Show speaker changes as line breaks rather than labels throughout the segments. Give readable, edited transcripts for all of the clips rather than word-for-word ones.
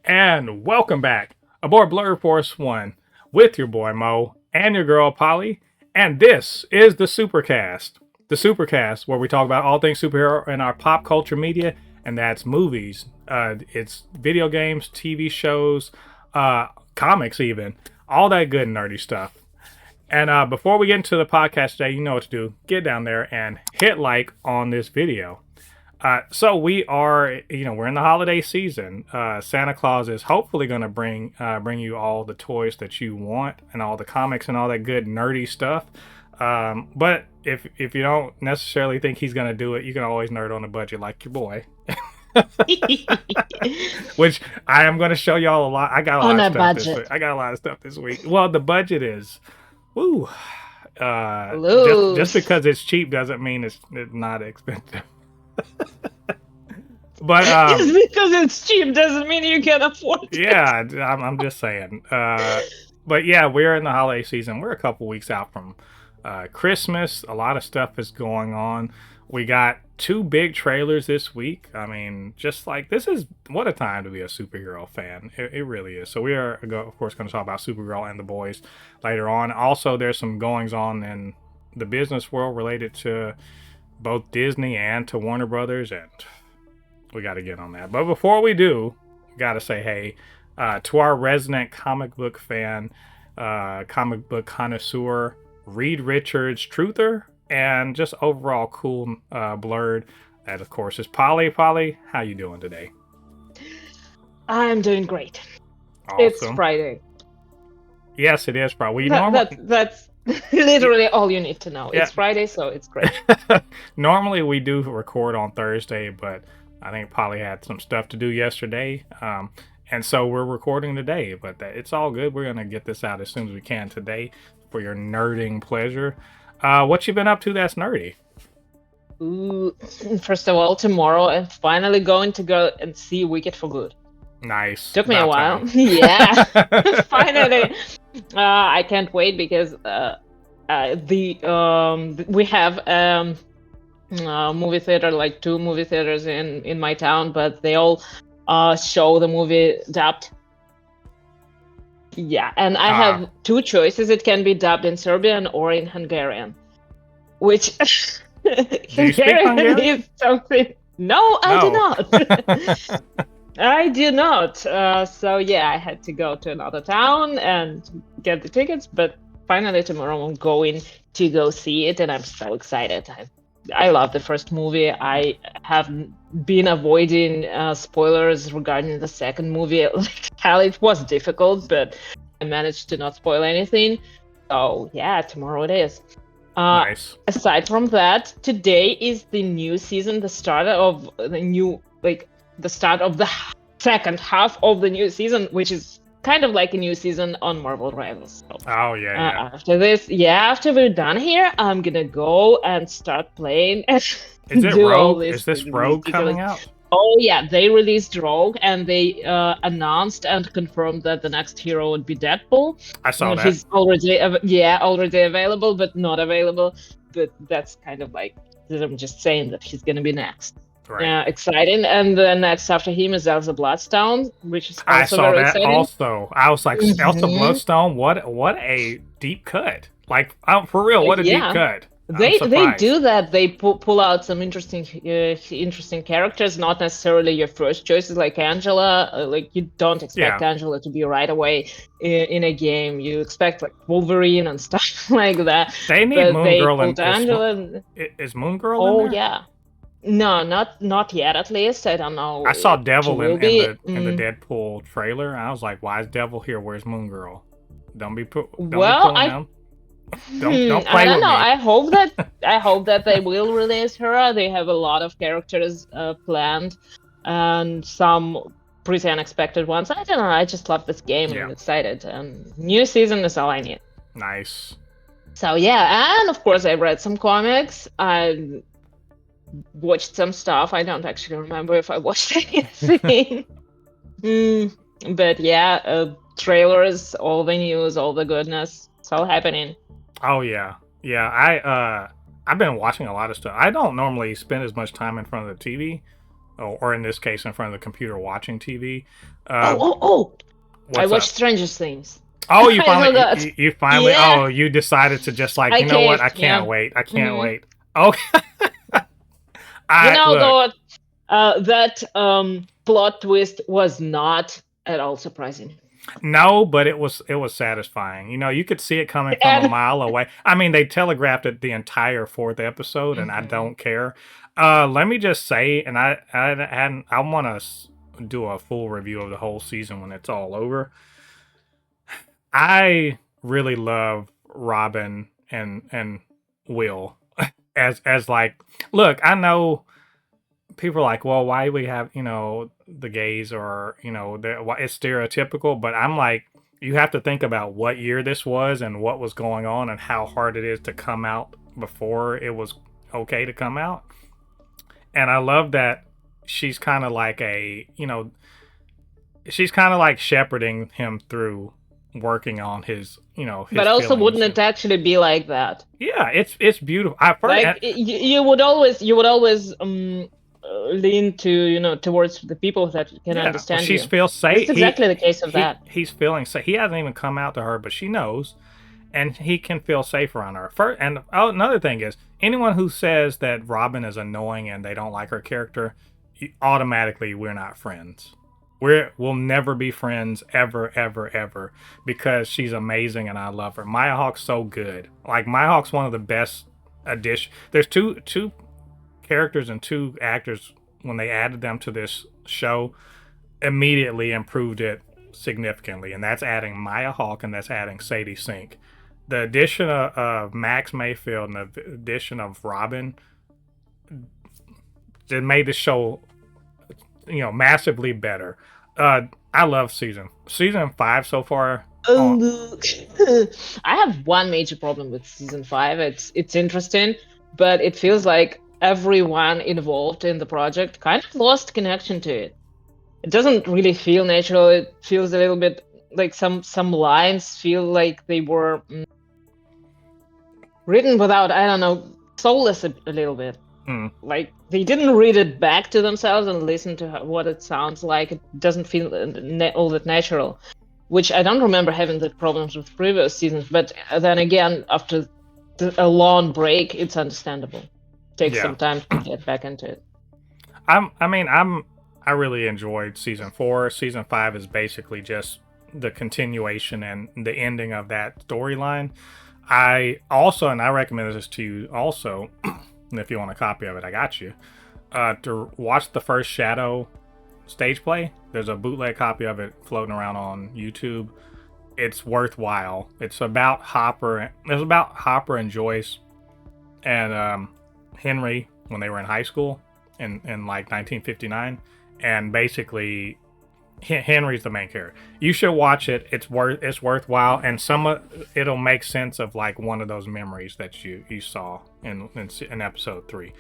And welcome back aboard Blurred Force One with your boy Mo and your girl Polly. And this is the Supercast. The Supercast, where we talk about all things superhero in our pop culture media, and that's movies, it's video games, TV shows, comics, even all that good nerdy stuff. And before we get into the podcast today, you know what to do. Get down there and hit like on this video. So we are, we're in the holiday season. Santa Claus is hopefully going to bring you all the toys that you want and all the comics and all that good nerdy stuff. But if you don't necessarily think he's going to do it, you can always nerd on a budget like your boy. Which I am going to show y'all a lot. I got a lot of stuff this week. I got a lot of stuff this week. Well, the budget is, woo. Just because it's cheap doesn't mean it's not expensive. But
just because it's cheap doesn't mean you can afford it.
Yeah, I'm just saying. But yeah, we're in the holiday season. We're a couple weeks out from Christmas. A lot of stuff is going on. We got 2 big trailers this week. I mean, just like, this is what a time to be a superhero fan. It really is. So we are, of course, going to talk about Supergirl and the Boys later on. Also, there's some goings on in the business world related to both Disney and to Warner Brothers, and we got to get on that. But before we do, got to say hey to our resident comic book fan, comic book connoisseur, Reed Richards, truther, and just overall cool Blurred. That, of course, is Polly. Polly, how you doing today?
I'm doing great.
Awesome.
It's Friday.
Yes, it is Friday.
That's literally all you need to know.
Yeah.
It's Friday, so it's great.
Normally we do record on Thursday, but I think Polly had some stuff to do yesterday, and so we're recording today. But it's all good. We're gonna get this out as soon as we can today for your nerding pleasure. What you been up to that's nerdy?
Ooh, first of all, tomorrow I'm finally going to go and see Wicked for Good.
Nice.
Took me a while. Yeah, finally. I can't wait because we have movie theater, like 2 movie theaters in my town, but they all show the movie dubbed. Yeah, and I have 2 choices. It can be dubbed in Serbian or in Hungarian, which
Do you speak Hungarian?
is something. No, I do not. I do not. So yeah, I had to go to another town and get the tickets, but finally tomorrow I'm going to go see it, and I'm so excited. I love the first movie. I have been avoiding spoilers regarding the second movie. Hell, it was difficult, but I managed to not spoil anything. So yeah, tomorrow it is.
Nice.
Aside from that, today is the new season, the start of the second half of the new season, which is kind of like a new season on Marvel Rivals. So,
oh yeah.
After we're done here, I'm gonna go and start playing.
Is it Rogue? Is this Rogue coming out?
Oh yeah, they released Rogue, and they announced and confirmed that the next hero would be Deadpool.
I saw that.
He's already available, but not available. But that's kind of like, I'm just saying that he's gonna be next.
Right.
Yeah, exciting. And then next after him is Elsa Bloodstone, which is also
I saw
very
that
exciting.
also. I was like, Elsa Bloodstone, what a deep cut! Like, for real, what a deep cut.
They do that. They pull out some interesting characters, not necessarily your first choices, like Angela. Like, you don't expect Angela to be right away in a game. You expect like Wolverine and stuff like that.
They need Moon Girl and
Angela.
Is Moon Girl in there?
Yeah. No, not yet. At least I don't know.
I saw Devil in the Deadpool trailer. I was like, "Why is Devil here? Where's Moon Girl? Don't be pulling down. Don't play
I don't
with
know.
me."
I hope that they will release her. They have a lot of characters planned, and some pretty unexpected ones. I don't know. I just love this game. I'm excited. And new season is all I need.
Nice.
So yeah, and of course I read some comics. I watched some stuff. I don't actually remember if I watched anything. But yeah, trailers, all the news, all the goodness. It's all happening.
Oh yeah. I've been watching a lot of stuff. I don't normally spend as much time in front of the TV, or in this case, in front of the computer watching TV.
Oh! I
What's
watched
up?
Stranger Things.
Oh, you
I
finally,
forgot.
you finally,
Yeah,
oh, you decided to just like,
I
you know what? I
caved.
can't
Yeah.
wait. I can't
hmm
wait. Okay.
You
I
know,
look.
though, that plot twist was not at all surprising.
No, but it was satisfying. You could see it coming from a
And
mile away. I mean, they telegraphed it the entire fourth episode, and I
Mhm.
don't care. Let me just say, and I want to do a full review of the whole season when it's all over. I really love Robin and Will as like, look, I know people are like, well, why we have the gays, or it's stereotypical, but I'm like, you have to think about what year this was and what was going on and how hard it is to come out before it was okay to come out. And I love that she's kind of like she's kind of like shepherding him through working on his
but also,
feelings.
wouldn't
And
it actually be like that?
yeah, it's beautiful. I first,
Like you would always lean to towards the people that can
yeah, well,
understand
she's
you.
feels
This is
safe.
exactly the case of that.
He's feeling safe. He hasn't even come out to her, but she knows, and he can feel safe around her. First, and another thing is, anyone who says that Robin is annoying and they don't like her character, automatically we're not friends. We'll never be friends ever, ever, ever, because she's amazing and I love her. Maya Hawke's so good. Like, Maya Hawke's one of the best addition. There's two characters and two actors, when they added them to this show, immediately improved it significantly, and that's adding Maya Hawke and that's adding Sadie Sink. The addition of Max Mayfield and the addition of Robin, it made the show massively better. I love season 5 so far.
I have one major problem with season 5. It's interesting, but it feels like everyone involved in the project kind of lost connection to it. It doesn't really feel natural. It feels a little bit like some lines feel like they were written without, I don't know, soulless a little bit.
Mm,
Like they didn't read it back to themselves and listen to what it sounds like. It doesn't feel all that natural, which I don't remember having the problems with previous seasons. But then again, after a long break, it's understandable. Takes
yeah.
some time to get back into it.
I really enjoyed season 4. Season 5 is basically just the continuation and the ending of that storyline. I also, and I recommend this to you also, if you want a copy of it, I got you, to watch the first Shadow stage play. There's a bootleg copy of it floating around on YouTube. It's worthwhile. It's about Hopper. It's about Hopper and Joyce and Henry when they were in high school in like 1959, and basically Henry's the main character. You should watch it. It's worthwhile, and it'll make sense of like one of those memories that you saw in episode 3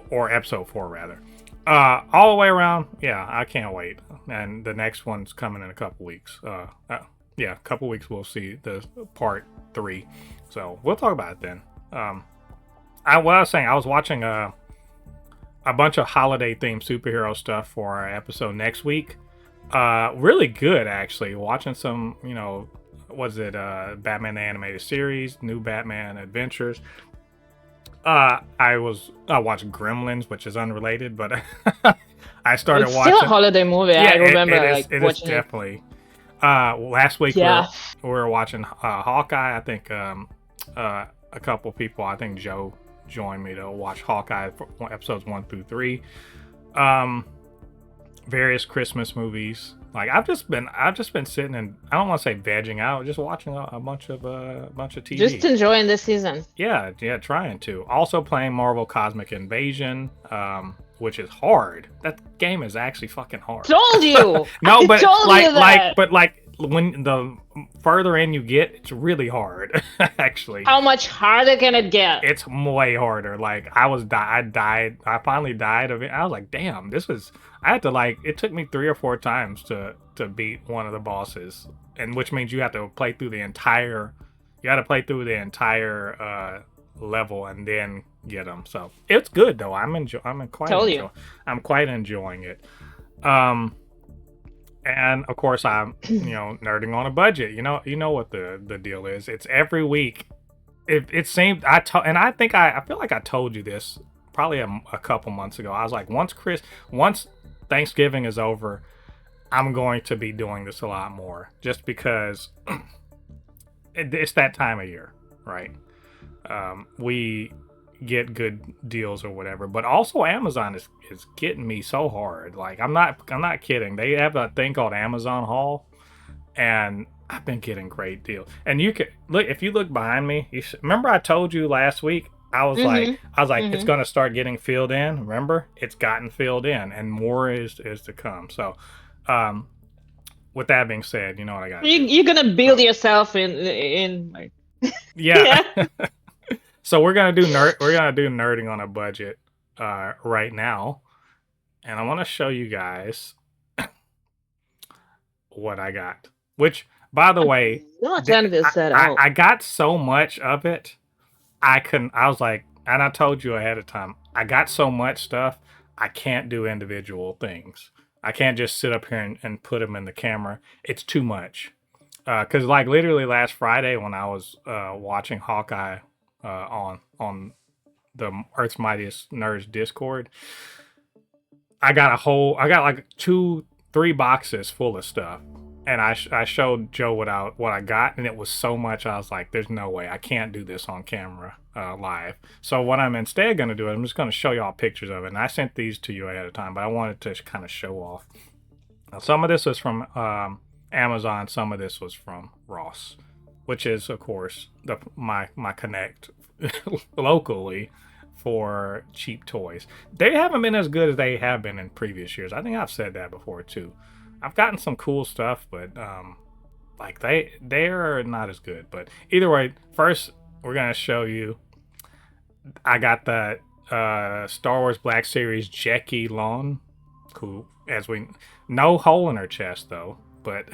or episode 4 rather. All the way around, yeah, I can't wait. And the next one's coming in a couple weeks. Yeah, a couple weeks we'll see the part 3. So we'll talk about it then. What I was saying, I was watching a bunch of holiday themed superhero stuff for our episode next week. Really good actually. Watching some, was it Batman the Animated Series, New Batman Adventures. I watched Gremlins, which is unrelated, but I started
It's
watching.
still a holiday movie.
Yeah,
I remember
it is
watching it.
definitely. Last week
Yeah.
we were watching Hawkeye. I think a couple people, I think Joe joined me to watch Hawkeye for episodes 1 through 3. Various Christmas movies. Like I've just been sitting and, I don't want to say vegging out, just watching a bunch of TV.
Just enjoying this season.
Yeah, trying to. Also playing Marvel Cosmic Invasion, which is hard. That game is actually fucking hard.
Told you.
No, but
told you that.
when the further in you get, it's really hard. Actually,
How much harder can it get?
it's way harder. Like I died. I finally died of it. I was like, damn, this was. I had to it took me 3 or 4 times to beat one of the bosses, and which means you have to play through the entire. You got to play through the entire level and then get them. So it's good though.
Told you.
I'm quite enjoying it. Um, and of course I'm nerding on a budget. You know what the deal is. It's every week. It seemed and I feel like I told you this probably a couple months ago. I was like, once Thanksgiving is over, I'm going to be doing this a lot more, just because it's that time of year, right? We get good deals or whatever, but also Amazon is getting me so hard. Like I'm not kidding. They have a thing called Amazon Haul, and I've been getting great deals. And you can look if you look behind me. Remember I told you last week. It's gonna start getting filled in. Remember, it's gotten filled in, and more is to come. So, with that being said, you know what I got.
You're gonna build yourself in like
yeah. So we're gonna do nerding on a budget right now, and I want to show you guys what I got. Which, by the way, I got so much of it. I was like, and I told you ahead of time, I got so much stuff, I can't do individual things. I can't just sit up here and put them in the camera. It's too much. Because like literally last Friday when I was watching Hawkeye on the Earth's Mightiest Nerds Discord, I got like 2-3 boxes full of stuff. And I showed Joe what I got, and it was so much. I was like, "There's no way I can't do this on camera live." So what I'm instead going to do, I'm just going to show y'all pictures of it. And I sent these to you ahead of time, but I wanted to kind of show off. Now, some of this was from Amazon, some of this was from Ross, which is of course my connect locally for cheap toys. They haven't been as good as they have been in previous years. I think I've said that before too. I've gotten some cool stuff, but like they're not as good. But either way, first we're gonna show you. I got the Star Wars Black Series Jackie Long. Cool. No hole in her chest though, but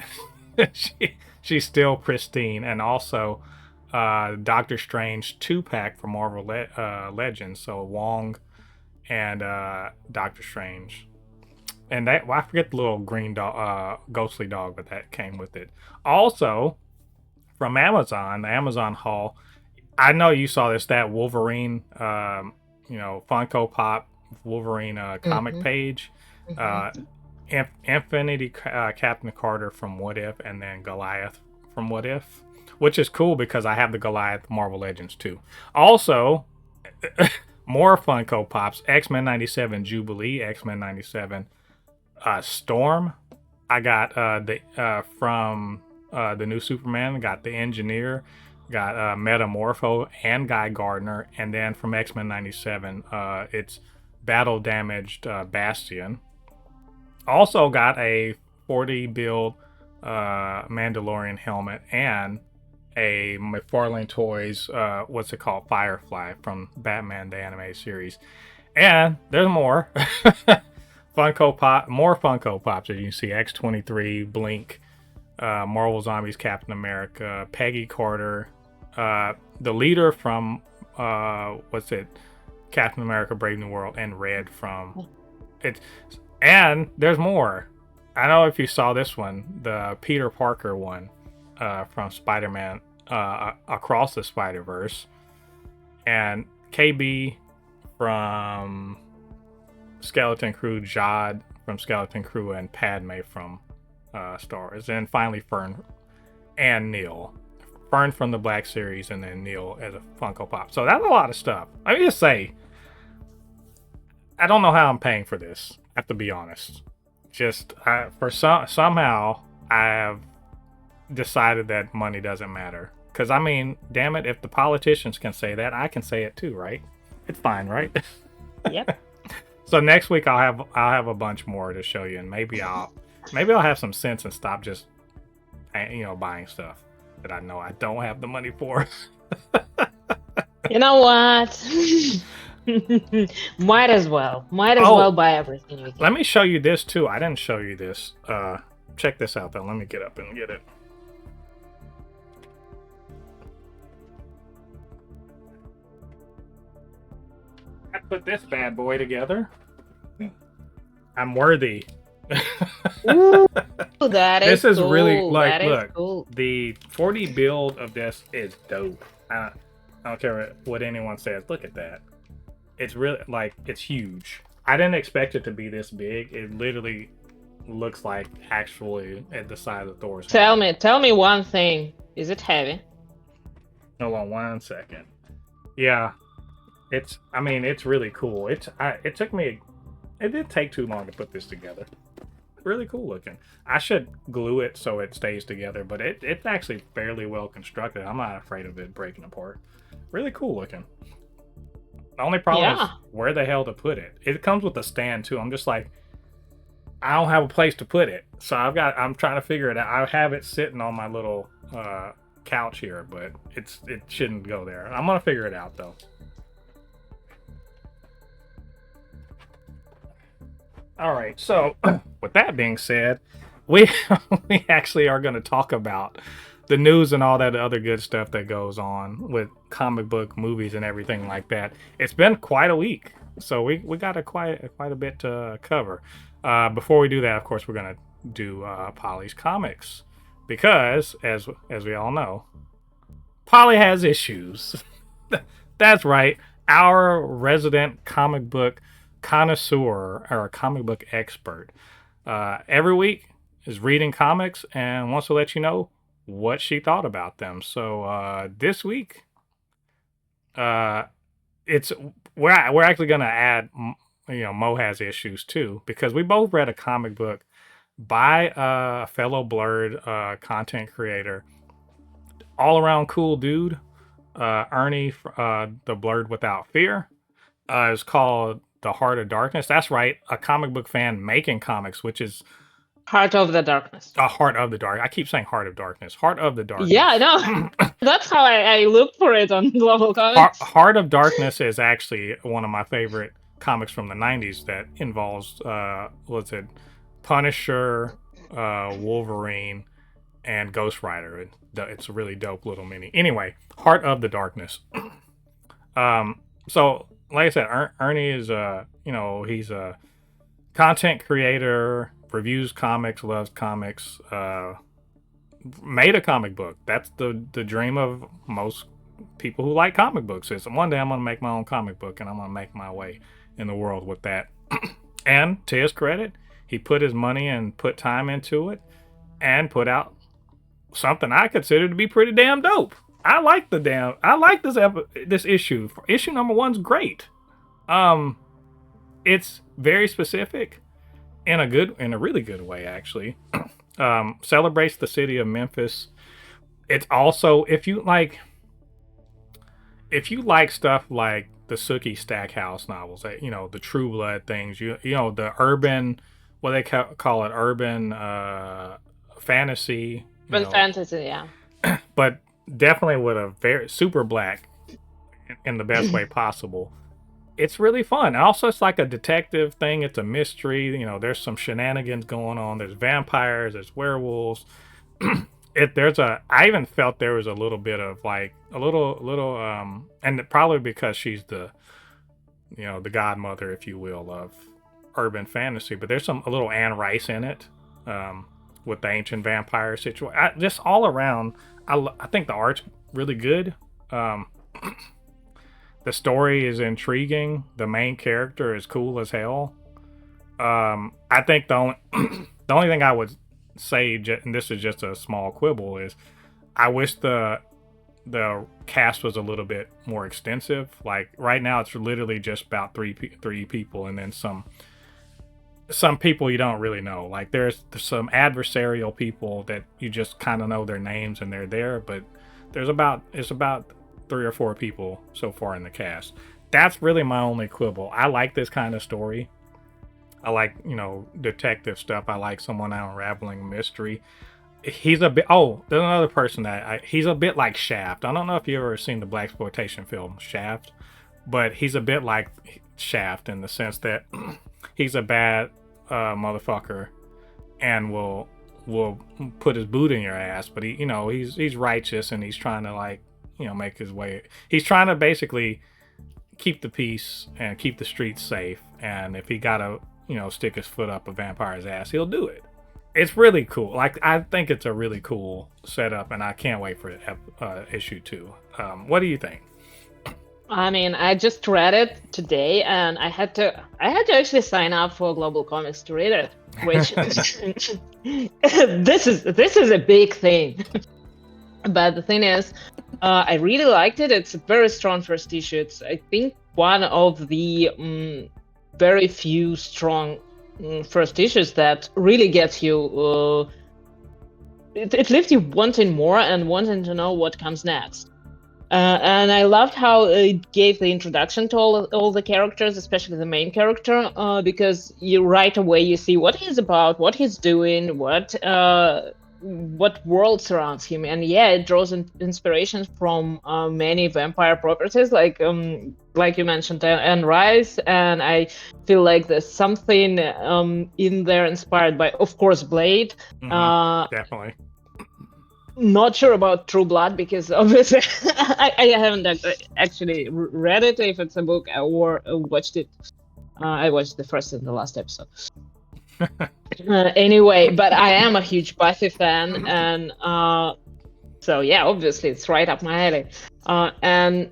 she's still pristine. And also Doctor Strange 2-pack from Marvel Legends. So Wong and Doctor Strange. And I forget the little green dog, ghostly dog, but that came with it. Also, from Amazon, the Amazon haul, I know you saw this, that Wolverine, Funko Pop Wolverine comic page. Infinity Captain Carter from What If, and then Goliath from What If, which is cool because I have the Goliath Marvel Legends too. Also, more Funko Pops, X-Men 97 Jubilee, X-Men 97 Storm. I got from the new Superman, got the Engineer, got Metamorpho and Guy Gardner, and then from X-Men 97 it's Battle Damaged Bastion. Also got a 40 build Mandalorian helmet and a McFarlane Toys what's it called, Firefly from Batman the Anime Series. And there's more. More Funko Pops, as you can see. X-23, Blink, Marvel Zombies, Captain America, Peggy Carter, the leader from Captain America: Brave New World, and Red from it. And there's more. I don't know if you saw this one, the Peter Parker one from Spider-Man Across the Spider-Verse, and KB from Skeleton Crew, Jod from Skeleton Crew, and Padme from Star Wars. And finally Fern and Neil. Fern from the Black Series, and then Neil as a Funko Pop. So that's a lot of stuff. Let me just say, I don't know how I'm paying for this. I have to be honest. Just somehow I have decided that money doesn't matter. Because I mean, damn it, if the politicians can say that, I can say it too, right? It's fine, right?
Yep.
So next week I'll have a bunch more to show you, and maybe I'll have some sense and stop just buying stuff that I know I don't have the money for.
You know what? Might as well buy everything you can.
Let me show you this too. I didn't show you this. Check this out though. Let me get up and get it. put this bad boy together. I'm worthy.
Ooh, that
This
is
is
cool.
really like,
That is
look,
cool.
the 40 build of this is dope. I don't care what anyone says. Look at that. It's really like it's huge. I didn't expect it to be this big. It literally looks like actually at the size of Thor's hand.
Tell me one thing. Is it heavy?
Hold on 1 second. Yeah, I mean, it's really cool. It took me. It didn't take too long to put this together. Really cool looking. I should glue it so it stays together, but it's actually fairly well constructed. I'm not afraid of it breaking apart. Really cool looking. The only problem is
Yeah.
where the hell to put it. It comes with a stand too. I'm just like, I don't have a place to put it, so I'm trying to figure it out. I have it sitting on my little couch here, but it shouldn't go there. I'm gonna figure it out though. All right. So, with that being said, we we actually are going to talk about the news and all that other good stuff that goes on with comic book movies and everything like that. It's been quite a week, so we got quite a bit to cover. Before we do that, of course, we're going to do Polly's comics because, as we all know, Polly has issues. That's right. Our resident comic book connoisseur or a comic book expert every week is reading comics and wants to let you know what she thought about them. So this week, it's we're actually going to add, Mo has issues too because we both read a comic book by a fellow Blurred content creator, all around cool dude, Ernie, the Blurred Without Fear. It's called The Heart of Darkness. That's right, a comic book fan making comics, which is
Heart of the Darkness.
a Heart of the Dark. I keep saying Heart of Darkness. Heart of the Darkness.
Yeah, I know. That's how I look for it on Global Comics.
Heart of Darkness is actually one of my favorite comics from the 90s that involves, what's it, Punisher, Wolverine, and Ghost Rider. It's a really dope little mini. Anyway, Heart of the Darkness. So, like I said, Ernie is he's a content creator, reviews comics, loves comics, made a comic book. That's the dream of most people who like comic books. Is one day I'm gonna make my own comic book and I'm gonna make my way in the world with that. And to his credit, he put his money and put time into it and put out something I consider to be pretty damn dope. I like this issue. Issue number 1's great. It's very specific in a really good way actually. Celebrates the city of Memphis. It's also if you like stuff like the Sookie Stackhouse novels, the True Blood things, the urban, what they call it, urban fantasy.
Urban fantasy, yeah.
But definitely with a very super black in the best way possible. It's really fun. Also, it's like a detective thing. It's a mystery. There's some shenanigans going on. There's vampires. There's werewolves. I even felt there was a little bit of like and probably because she's the godmother, if you will, of urban fantasy. But there's a little Anne Rice in it, with the ancient vampire situation. Just all around, I think the art's really good. The story is intriguing. The main character is cool as hell. I think the only thing I would say, and this is just a small quibble, is I wish the cast was a little bit more extensive. Like right now, it's literally just about three people, and then some people you don't really know. Like there's some adversarial people that you just kind of know their names and they're there, but it's about 3 or 4 people so far in the cast. That's really my only quibble. I like this kind of story. I like, detective stuff. I like someone unraveling mystery. He's a bit. Oh, there's another person he's a bit like Shaft. I don't know if you ever seen the blaxploitation film Shaft, but he's a bit like Shaft in the sense that he's a bad motherfucker and will put his boot in your ass. But he's righteous and he's trying to make his way. He's trying to basically keep the peace and keep the streets safe. And if he gotta, stick his foot up a vampire's ass, he'll do it. It's really cool. Like, I think it's a really cool setup, and I can't wait for issue 2. What do you think?
I mean, I just read it today, and I had to actually sign up for Global Comics to read it, which this is a big thing. But the thing is, I really liked it. It's a very strong first issue. It's, I think, one of the very few strong first issues that really gets you. It leaves you wanting more and wanting to know what comes next. And I loved how it gave the introduction to all the characters, especially the main character, because you right away you see what he's about, what he's doing, what world surrounds him, and yeah, it draws inspiration from many vampire properties, like you mentioned, Anne Rice, and I feel like there's something in there inspired by, of course, Blade.
Definitely.
Not sure about True Blood because obviously I haven't actually read it, if it's a book, or watched it. I watched the first and the last episode. Anyway, but I am a huge Buffy fan, and so yeah, obviously it's right up my alley. And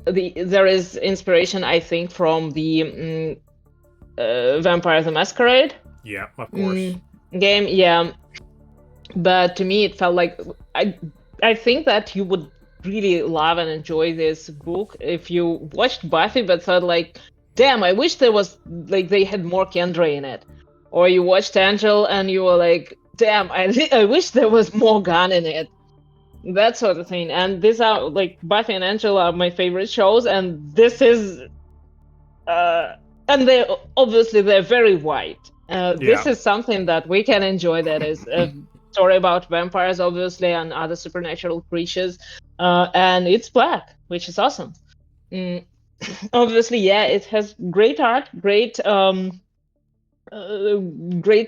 there is inspiration, I think, from the Vampire the Masquerade.
Yeah, of course.
Game, yeah. But to me, it felt like I think that you would really love and enjoy this book if you watched Buffy, but thought like, damn, I wish there was like they had more Kendra in it. Or you watched Angel and you were like, damn, I wish there was more Gunn in it. That sort of thing. And these are like Buffy and Angel are my favorite shows, and this is and they're very white. This is something that we can enjoy, that is a story about vampires, obviously, and other supernatural creatures, and it's black, which is awesome. Obviously, yeah, it has great art, great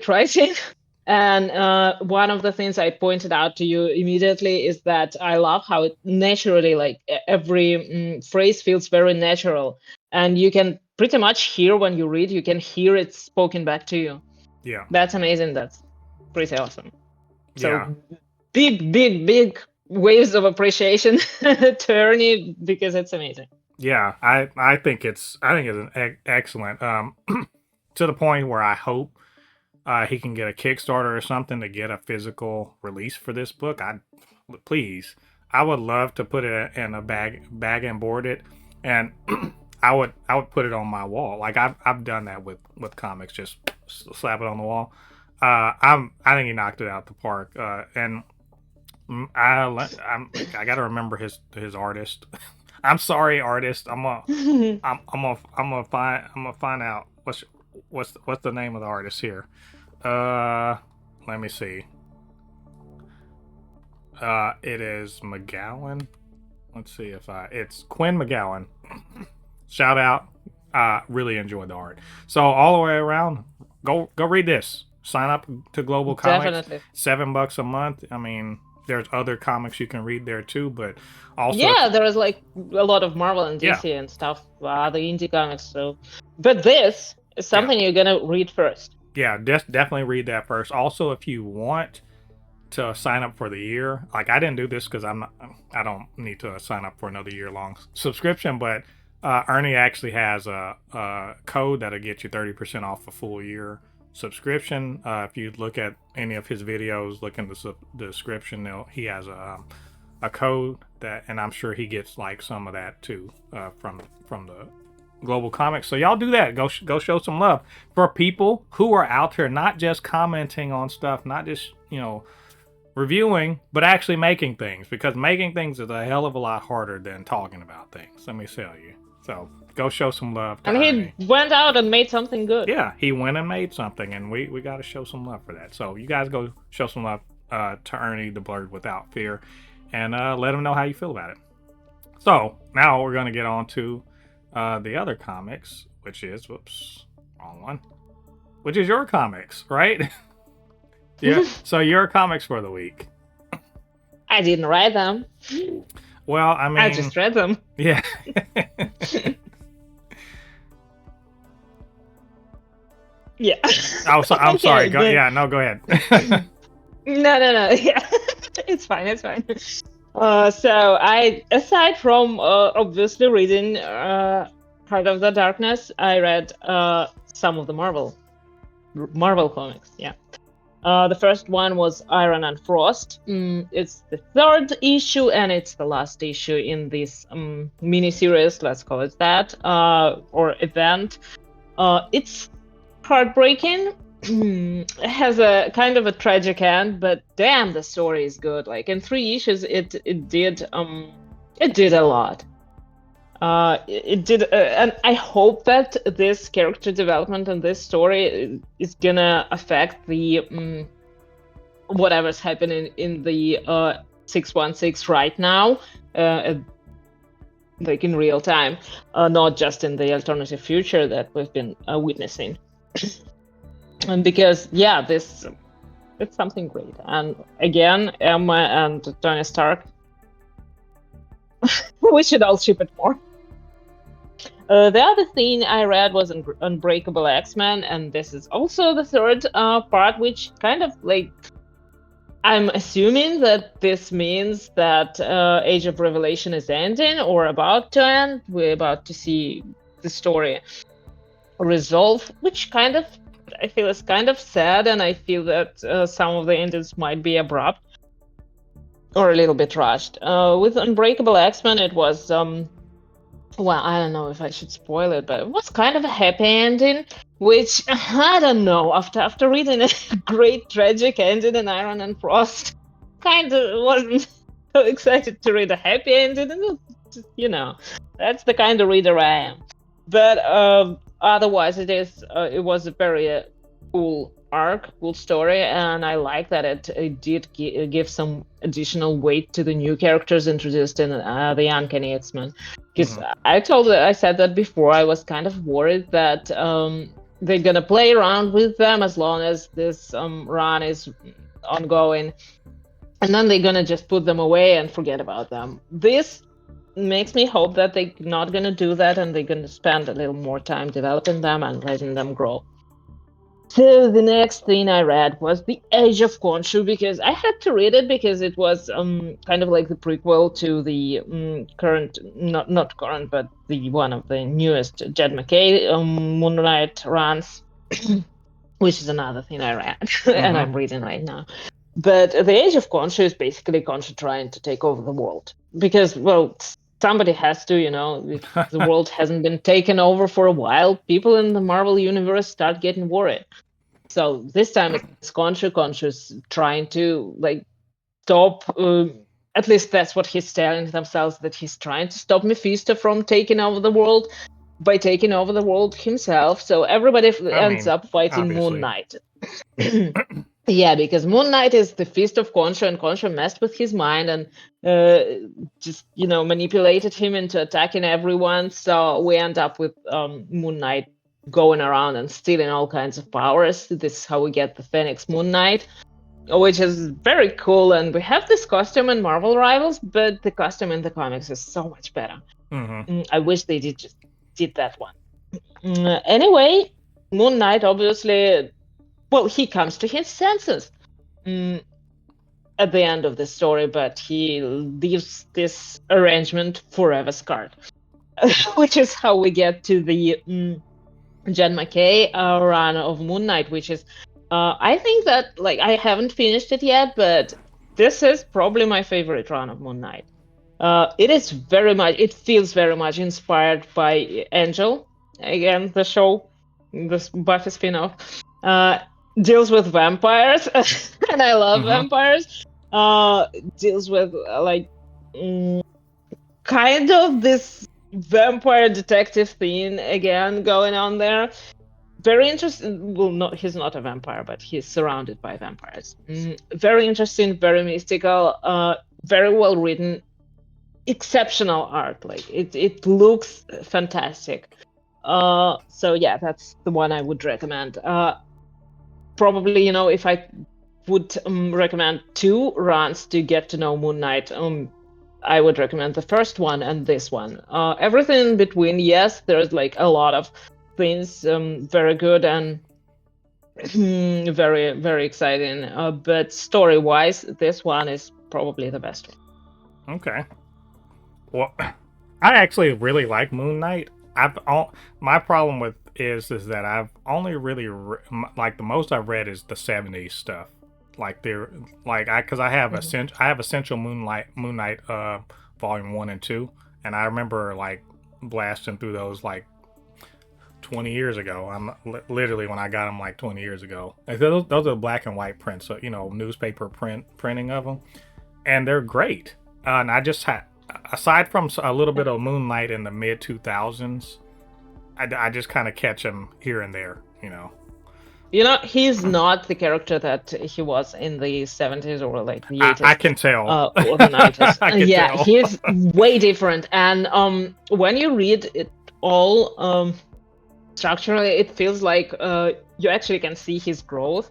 writing, and one of the things I pointed out to you immediately is that I love how it naturally, like every phrase feels very natural, and you can pretty much hear when you read, you can hear it spoken back to you.
Yeah,
that's amazing. That's pretty awesome. So big waves of appreciation to Ernie, because it's amazing.
Yeah, I think it's an excellent. To the point where I hope he can get a Kickstarter or something to get a physical release for this book. Please, I would love to put it in a bag and board it, and I would put it on my wall. Like I've done that with comics, just slap it on the wall. I think he knocked it out the park, and I got to remember his artist. I'm sorry, artist. I'm gonna find out what's the name of the artist here. Let me see. It is McGowan. Let's see if it's Quinn McGowan. Shout out. Really enjoyed the art. So all the way around, go read this. Sign up to Global Comics.
Definitely.
$7 a month. I mean, there's other comics you can read there too, but also
there is like a lot of Marvel and DC and stuff, the indie comics. So, but this is something you're gonna read first.
Yeah, definitely read that first. Also, if you want to sign up for the year, like I didn't do this because I don't need to sign up for another year-long subscription, but Ernie actually has a code that'll get you 30% off a full year subscription. If you look at any of his videos, look in the description, he has a code that, and I'm sure he gets like some of that too from the Global Comics. So y'all do that. Go show some love for people who are out there, not just commenting on stuff, not just reviewing, but actually making things, because making things is a hell of a lot harder than talking about things. Let me tell you. So go show some love to Ernie.
He went out and made something good.
Yeah, he went and made something, and we got to show some love for that. So you guys go show some love to Ernie the Blurred Without Fear, and let him know how you feel about it. So now we're going to get on to the other comics, which is, wrong one, which is your comics, right? Yeah. So your comics for the week.
I didn't write them.
Well, I mean,
I just read them.
Yeah.
Yeah.
I'm sorry.
Okay,
Go,
but
yeah, no, go ahead.
no. Yeah, it's fine. It's fine. So I, aside from obviously reading Heart of the Darkness, I read some of the Marvel comics. Yeah. The first one was Iron and Frost. It's the third issue, and it's the last issue in this mini-series, let's call it that, or event. It's heartbreaking. It has a kind of a tragic end, but damn, the story is good. Like in 3 issues, it did a lot. It did, and I hope that this character development and this story is gonna affect the whatever's happening in the 616 right now, like in real time, not just in the alternative future that we've been witnessing. And because yeah, this it's something great. And again, Emma and Tony Stark, we should all ship it more. The other thing I read was Unbreakable X-Men, and this is also the third part, which kind of like, I'm assuming that this means that Age of Revelation is ending or about to end. We're about to see the story resolve, which kind of, I feel is kind of sad, and I feel that some of the endings might be abrupt or a little bit rushed. With Unbreakable X-Men, it was well, I don't know if I should spoil it, but it was kind of a happy ending, which I don't know. After reading a great tragic ending in Iron and Frost, kind of wasn't so excited to read a happy ending. And that's the kind of reader I am. But otherwise, it was a very cool arc, cool story, and I like that it did give some additional weight to the new characters introduced in the Uncanny X-Men. Because I said that before, I was kind of worried that they're gonna play around with them as long as this run is ongoing, and then they're gonna just put them away and forget about them. This makes me hope that they're not gonna do that, and they're gonna spend a little more time developing them and letting them grow. So the next thing I read was The Age of Khonshu, because I had to read it because it was kind of like the prequel to the current, not current, but the one of the newest Jed McKay Moon Knight runs, which is another thing I read and I'm reading right now. But The Age of Khonshu is basically Khonshu trying to take over the world because, well, somebody has to, if the world hasn't been taken over for a while, people in the Marvel universe start getting worried. So this time it's Khonshu. Khonshu's trying to stop. At least that's what he's telling themselves, that he's trying to stop Mephisto from taking over the world by taking over the world himself. So everybody ends up fighting Moon Knight. Yeah, because Moon Knight is the fist of Khonshu, and Khonshu messed with his mind and just manipulated him into attacking everyone. So we end up with Moon Knight going around and stealing all kinds of powers. This is how we get the Phoenix Moon Knight, which is very cool. And we have this costume in Marvel Rivals, but the costume in the comics is so much better. I wish they did that one. Anyway, Moon Knight obviously, well, he comes to his senses at the end of the story, but he leaves this arrangement forever scarred, which is how we get to the Jed McKay run of Moon Knight, which is, I think that, I haven't finished it yet, but this is probably my favorite run of Moon Knight. It feels very much inspired by Angel, again, the show, this Buffy spin-off. Deals with vampires, and I love vampires. Deals with kind of this vampire detective thing again going on there. Very interesting. Well, he's not a vampire, but he's surrounded by vampires. Very interesting, very mystical, very well written, exceptional art. It looks fantastic. So yeah, that's the one I would recommend. Probably, if I would recommend 2 runs to get to know Moon Knight, I would recommend the first one and this one. Everything in between, yes, there's a lot of things very good, and Very, very exciting. But story-wise, this one is probably the best one.
Okay. Well, I actually really like Moon Knight. My problem with is that I've only really like the most I've read is the '70s stuff. Like they're like I because I have Essential Moon Knight volume 1 and 2, and I remember like blasting through those like 20 years ago. I'm literally when I got them like 20 years ago. Like those are black and white prints, so newspaper printing of them, and they're great. And I just had, aside from a little bit of Moonlight in the mid 2000s, I just kind of catch him here and there.
He's not the character that he was in the 70s or like the 80s.
I can tell.
Or the 90s.
Yeah, tell.
He's way different. And when you read it all, structurally, it feels like you actually can see his growth.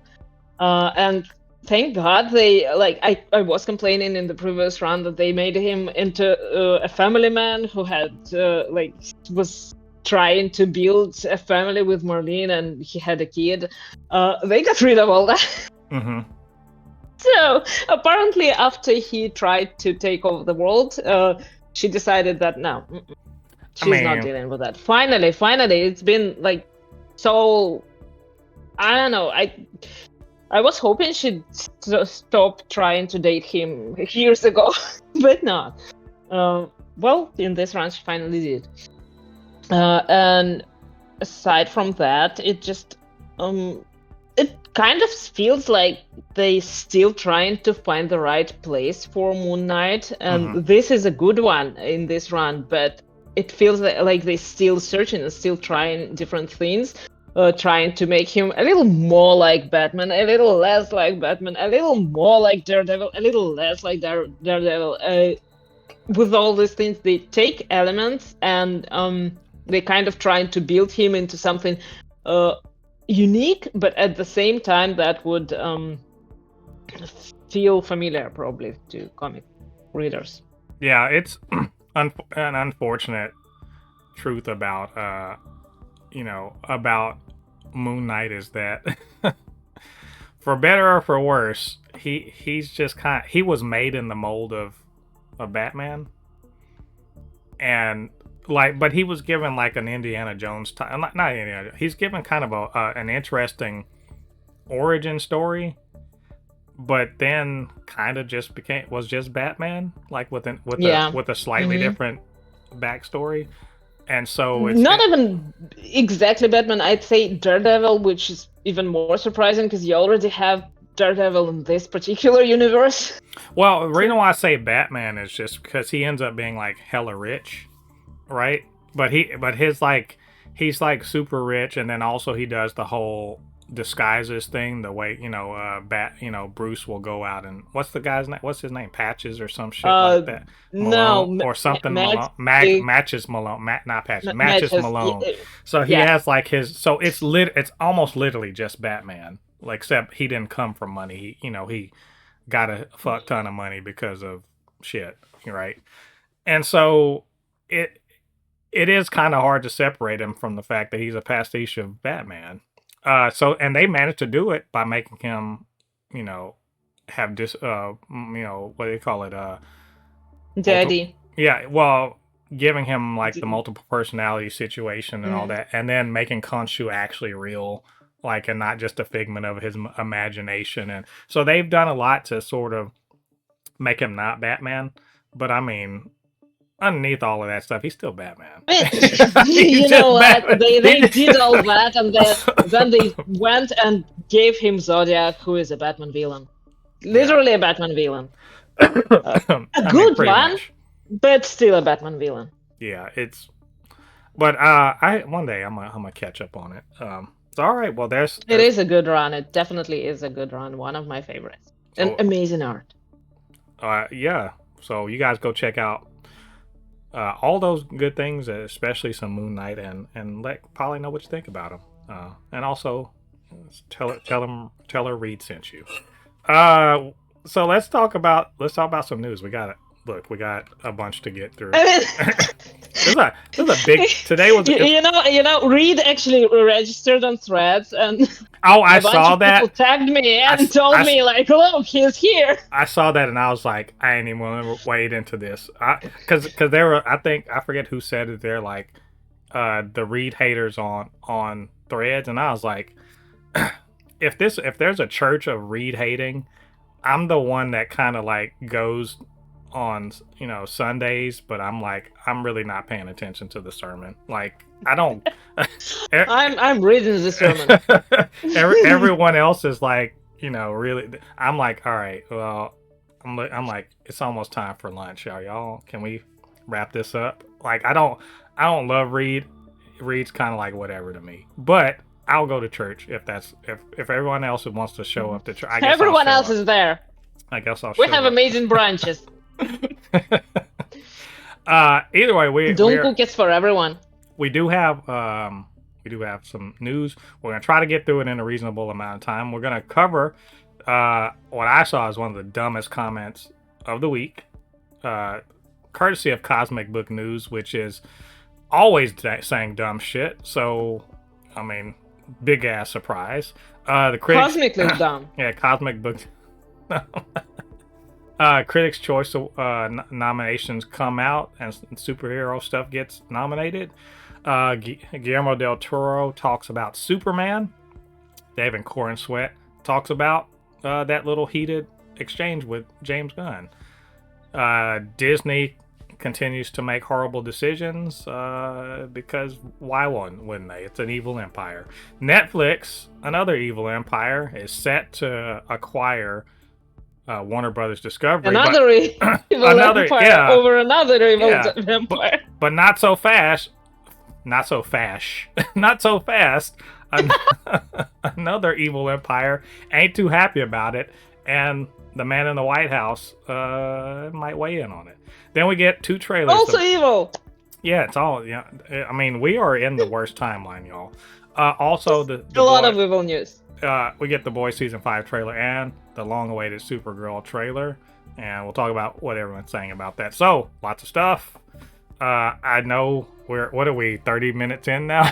And thank God I was complaining in the previous run that they made him into a family man who had was trying to build a family with Marlene, and he had a kid. They got rid of all that.
Mm-hmm.
So apparently after he tried to take over the world, she decided that no, she's not dealing with that. Finally, it's been like so. I don't know. I was hoping she'd stop trying to date him years ago, but not. Well, in this run, she finally did. And aside from that, it just it kind of feels like they still trying to find the right place for Moon Knight, and this is a good one in this run, but it feels like they still searching and still trying different things. Trying to make him a little more like Batman, a little less like Batman, a little more like Daredevil, a little less like Daredevil. With all these things, they take elements and they kind of trying to build him into something unique, but at the same time that would feel familiar probably to comic readers.
Yeah, it's an unfortunate truth about about Moon Knight is that for better or for worse, he's just he was made in the mold of Batman, and but he was given like an Indiana Jones type, not Indiana. He's given kind of an interesting origin story, but then kind of just was just Batman, like with a slightly different backstory. And so it's
not even exactly Batman. I'd say Daredevil, which is even more surprising because you already have Daredevil in this particular universe.
Well, the reason why I say Batman is just because he ends up being like hella rich, right? But he's like super rich, and then also he does the whole disguises thing. The way Bruce will go out and what's the guy's name? What's his name? Patches or some shit like that. Malone, or something. Matches Malone. Not Patches. Matches Malone. So he has like his. So it's almost literally just Batman, except he didn't come from money. He got a fuck ton of money because of shit, right? And so it is kind of hard to separate him from the fact that he's a pastiche of Batman. And they managed to do it by making him, have this, what do they call it?
Daddy.
Well, giving him like the multiple personality situation and all that, and then making Khonshu actually real, and not just a figment of his imagination. And so they've done a lot to sort of make him not Batman. But I mean, underneath all of that stuff, he's still Batman.
You know what? They did all that, and then they went and gave him Zodiac, who is a Batman villain. Literally a Batman villain. A good one, but still a Batman villain.
Yeah, it's. But one day I'm gonna catch up on it. So all right, well there's.
It is a good run. It definitely is a good run. One of my favorites. And amazing art.
Yeah. So you guys go check out all those good things, especially some Moon Knight, and let Polly know what you think about them. And also tell her Reed sent you. So let's talk about some news. We got a bunch to get through. This is a big. Today was.
Reed actually registered on Threads, and
Oh, I
a bunch
saw
of
that.
people tagged me and told me like, "Look, he's here."
I saw that and I was like, I ain't even want to wade into this, because there were, I forget who said it. They're like, the Reed haters on Threads, and I was like, if there's a church of Reed hating, I'm the one that kind of like goes on Sundays, but I'm really not paying attention to the sermon. Like I don't.
I'm reading the sermon.
Everyone else is like, really. I'm like, all right, well, I'm like, it's almost time for lunch, y'all. Can we wrap this up? Like, I don't love Reed. Reed's kind of like whatever to me, but I'll go to church if everyone else wants to show up to church. I guess
everyone else is there.
I guess I'll.
We have amazing branches.
Either way, we're
cookies for everyone.
We do have some news. We're gonna try to get through it in a reasonable amount of time. We're gonna cover what I saw as one of the dumbest comments of the week, courtesy of Cosmic Book News, which is always saying dumb shit. So, I mean, big ass surprise. The critics,
cosmically dumb.
Yeah, Cosmic Book. Critics' Choice nominations come out, and superhero stuff gets nominated. Guillermo del Toro talks about Superman. David Corenswet talks about that little heated exchange with James Gunn. Disney continues to make horrible decisions because why wouldn't they? It's an evil empire. Netflix, another evil empire, is set to acquire Warner Brothers Discovery.
Another evil empire over another evil empire.
But not so fast. Not so fast. Not so fast. Another evil empire ain't too happy about it, and the man in the White House might weigh in on it. Then we get 2 trailers.
Also evil.
Yeah, it's all. Yeah, I mean, we are in the worst timeline, y'all. Also,
a lot of evil news.
We get The Boys Season 5 trailer and the long-awaited Supergirl trailer, and we'll talk about what everyone's saying about that. So, lots of stuff. I know what are we, 30 minutes in now?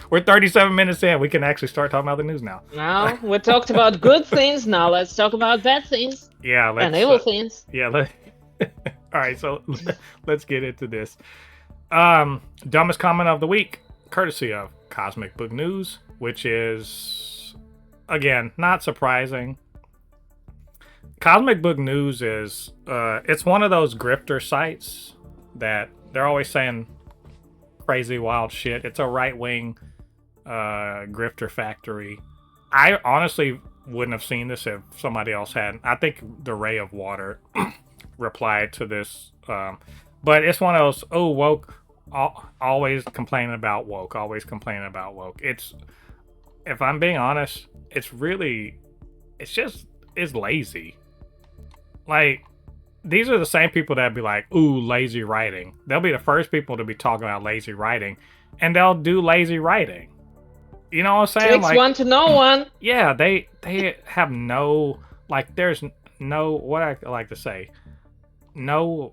We're 37 minutes in. We can actually start talking about the news now.
Now, we talked about good things. Now let's talk about bad things.
Yeah,
and evil things.
Yeah, all right, so let's get into this. Dumbest comment of the week, courtesy of Cosmic Book News, which is, again, not surprising. Cosmic Book News is, it's one of those grifter sites that they're always saying crazy, wild shit. It's a right-wing grifter factory. I honestly wouldn't have seen this if somebody else hadn't. I think the Ray of Water replied to this. But it's one of those, woke, always complaining about woke, always complaining about woke. It's, if I'm being honest, it's lazy. Like, these are the same people that be like, ooh, lazy writing. They'll be the first people to be talking about lazy writing, and they'll do lazy writing. You know what I'm saying?
Takes one to know one.
Yeah, they have no, like, there's no, what I like to say, no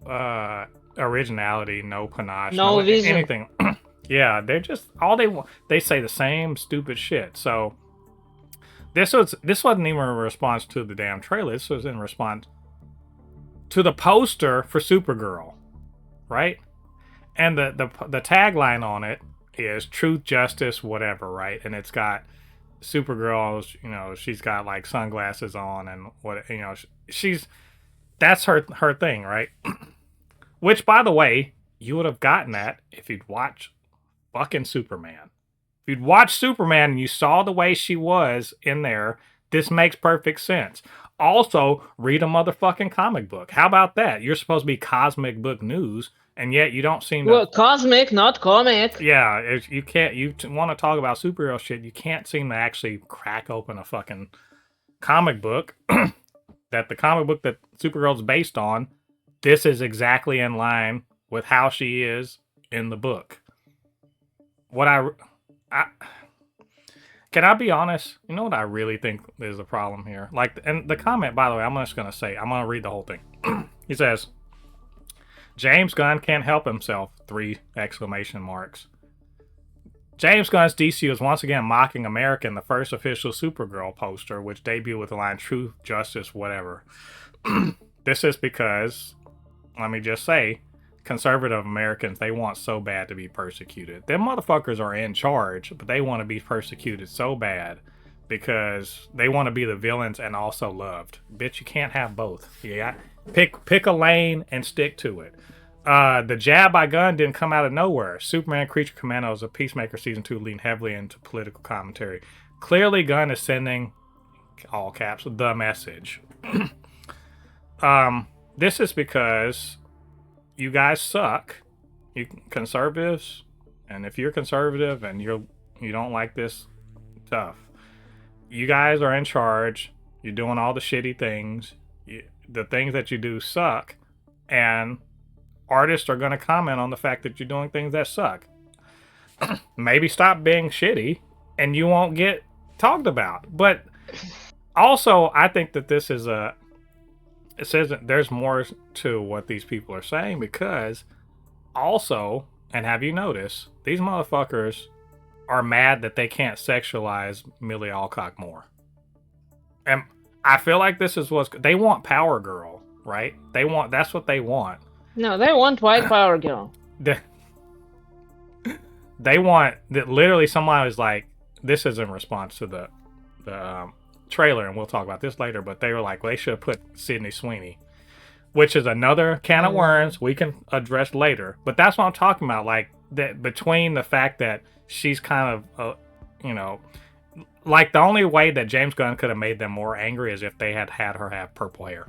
originality, no panache,
no vision,
anything. Yeah, they're just they say the same stupid shit. So this wasn't even a response to the damn trailer. This was in response to the poster for Supergirl, right? And the tagline on it is truth, justice, whatever, right? And it's got Supergirl's, she's got like sunglasses on and what, that's her thing, right? Which, by the way, you would have gotten that if you'd watched fucking Superman. If you'd watched Superman and you saw the way she was in there, this makes perfect sense. Also, read a motherfucking comic book. How about that? You're supposed to be Cosmic Book News, and yet you don't seem to...
Well, cosmic, not comic.
Yeah, you can't... You want to talk about superhero shit, you can't seem to actually crack open a fucking comic book that the comic book that Supergirl's based on, this is exactly in line with how she is in the book. What Can I be honest? You know what I really think is the problem here? Like, and the comment, by the way, I'm just going to say, I'm going to read the whole thing. He says, James Gunn can't help himself. 3 exclamation marks. James Gunn's DC is once again mocking America in the first official Supergirl poster, which debuted with the line "Truth, Justice, Whatever." This is because, let me just say, conservative Americans, they want so bad to be persecuted. Them motherfuckers are in charge, but they want to be persecuted so bad because they want to be the villains and also loved. Bitch, you can't have both. Yeah, pick a lane and stick to it. The jab by Gunn didn't come out of nowhere. Superman Creature Commandos of Peacemaker Season 2 leaned heavily into political commentary. Clearly, Gunn is sending, all caps, the message. This is because you guys suck, you conservatives, and if you're conservative and you don't like this stuff, you guys are in charge. You're doing all the shitty things. The things that you do suck, and artists are going to comment on the fact that you're doing things that suck. Maybe stop being shitty, and you won't get talked about. But also, I think that this is a. It says that there's more to what these people are saying because also, and have you noticed, these motherfuckers are mad that they can't sexualize Millie Alcock more. And I feel like this is what's they want Power Girl, right? That's what they want.
No, they want White Power Girl.
They want that. Literally, someone was like, "This is in response to the trailer," and we'll talk about this later. But they were like, well, they should have put Sydney Sweeney, which is another can of worms we can address later. But that's what I'm talking about. Like that between the fact that she's kind of, like the only way that James Gunn could have made them more angry is if they had her have purple hair.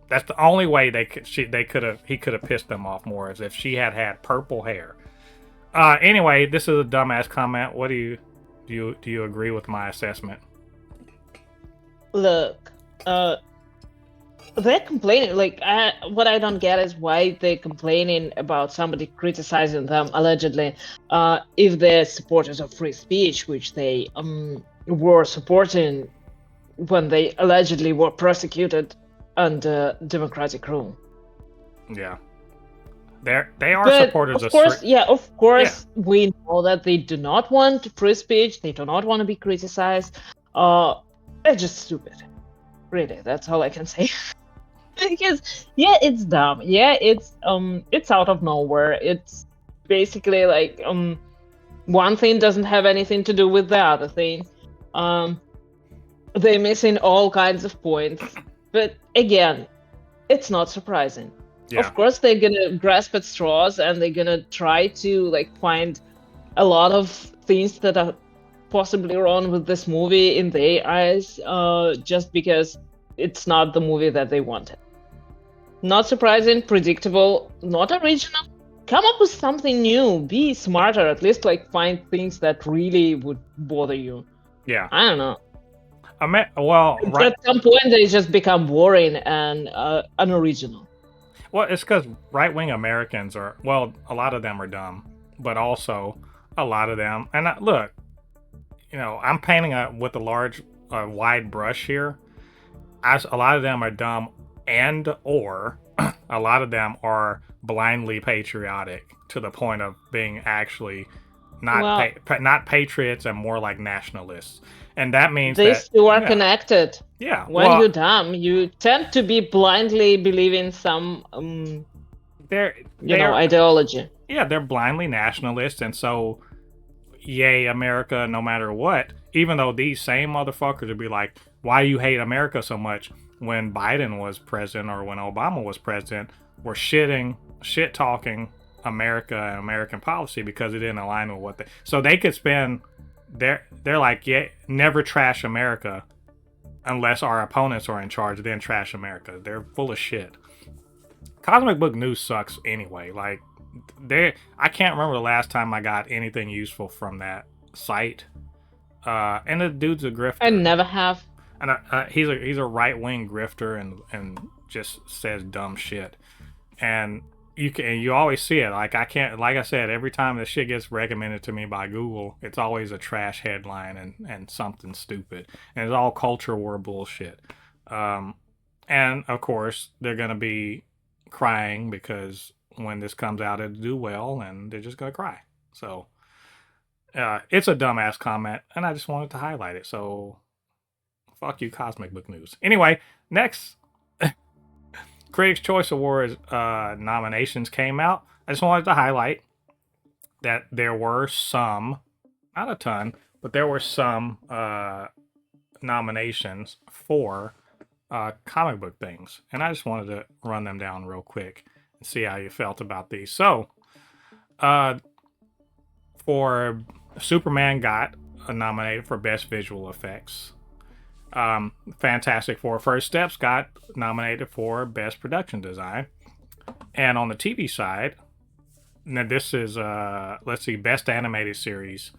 That's the only way he could have pissed them off more, is if she had purple hair. Anyway, this is a dumbass comment. What do you agree with my assessment?
Look, they're complaining. Like, what I don't get is why they're complaining about somebody criticizing them allegedly, if they're supporters of free speech, which they were supporting when they allegedly were persecuted under democratic rule.
Yeah, they are supporters
of course. Of course, we know that they do not want free speech. They do not want to be criticized. They're just stupid. Really, that's all I can say. Because it's dumb. It's out of nowhere. It's basically like one thing doesn't have anything to do with the other thing. They're missing all kinds of points. But again, it's not surprising. Yeah. Of course, they're gonna grasp at straws and they're gonna try to like find a lot of things that are possibly wrong with this movie in their eyes, just because it's not the movie that they wanted. Not surprising, predictable, not original. Come up with something new. Be smarter. At least like find things that really would bother you.
Yeah.
I don't know.
Right.
At some point, they just become boring and unoriginal.
Well, it's because right-wing Americans a lot of them are dumb, but also a lot of them, and look, I'm painting with a wide brush here. As a lot of them are dumb, or a lot of them are blindly patriotic to the point of being actually not patriots and more like nationalists. And that means
these two are connected.
Yeah.
When you're dumb, you tend to be blindly believing some ideology.
Yeah, they're blindly nationalists, and so yay America no matter what. Even though these same motherfuckers would be like, why you hate America so much? When Biden was president or when Obama was president, were shit talking America and American policy because it didn't align with what so they could spend. They're like, never trash America unless our opponents are in charge, then trash America. They're full of shit. Cosmic Book News sucks anyway. Like, I can't remember the last time I got anything useful from that site. And the dude's a grifter.
I never have.
And he's a right-wing grifter and just says dumb shit. And you always see it. Like I said, every time this shit gets recommended to me by Google, it's always a trash headline and something stupid. And it's all culture war bullshit. And of course, they're gonna be crying because when this comes out, it'll do well, and they're just gonna cry. So it's a dumbass comment, and I just wanted to highlight it. So fuck you, Cosmic Book News. Anyway, next, Critics' Choice Awards nominations came out. I just wanted to highlight that there were some, not a ton, but there were some nominations for comic book things. And I just wanted to run them down real quick and see how you felt about these. So, for Superman got nominated for Best Visual Effects. Fantastic Four First Steps got nominated for Best Production Design. And on the TV side, now this is let's see, Best Animated Series.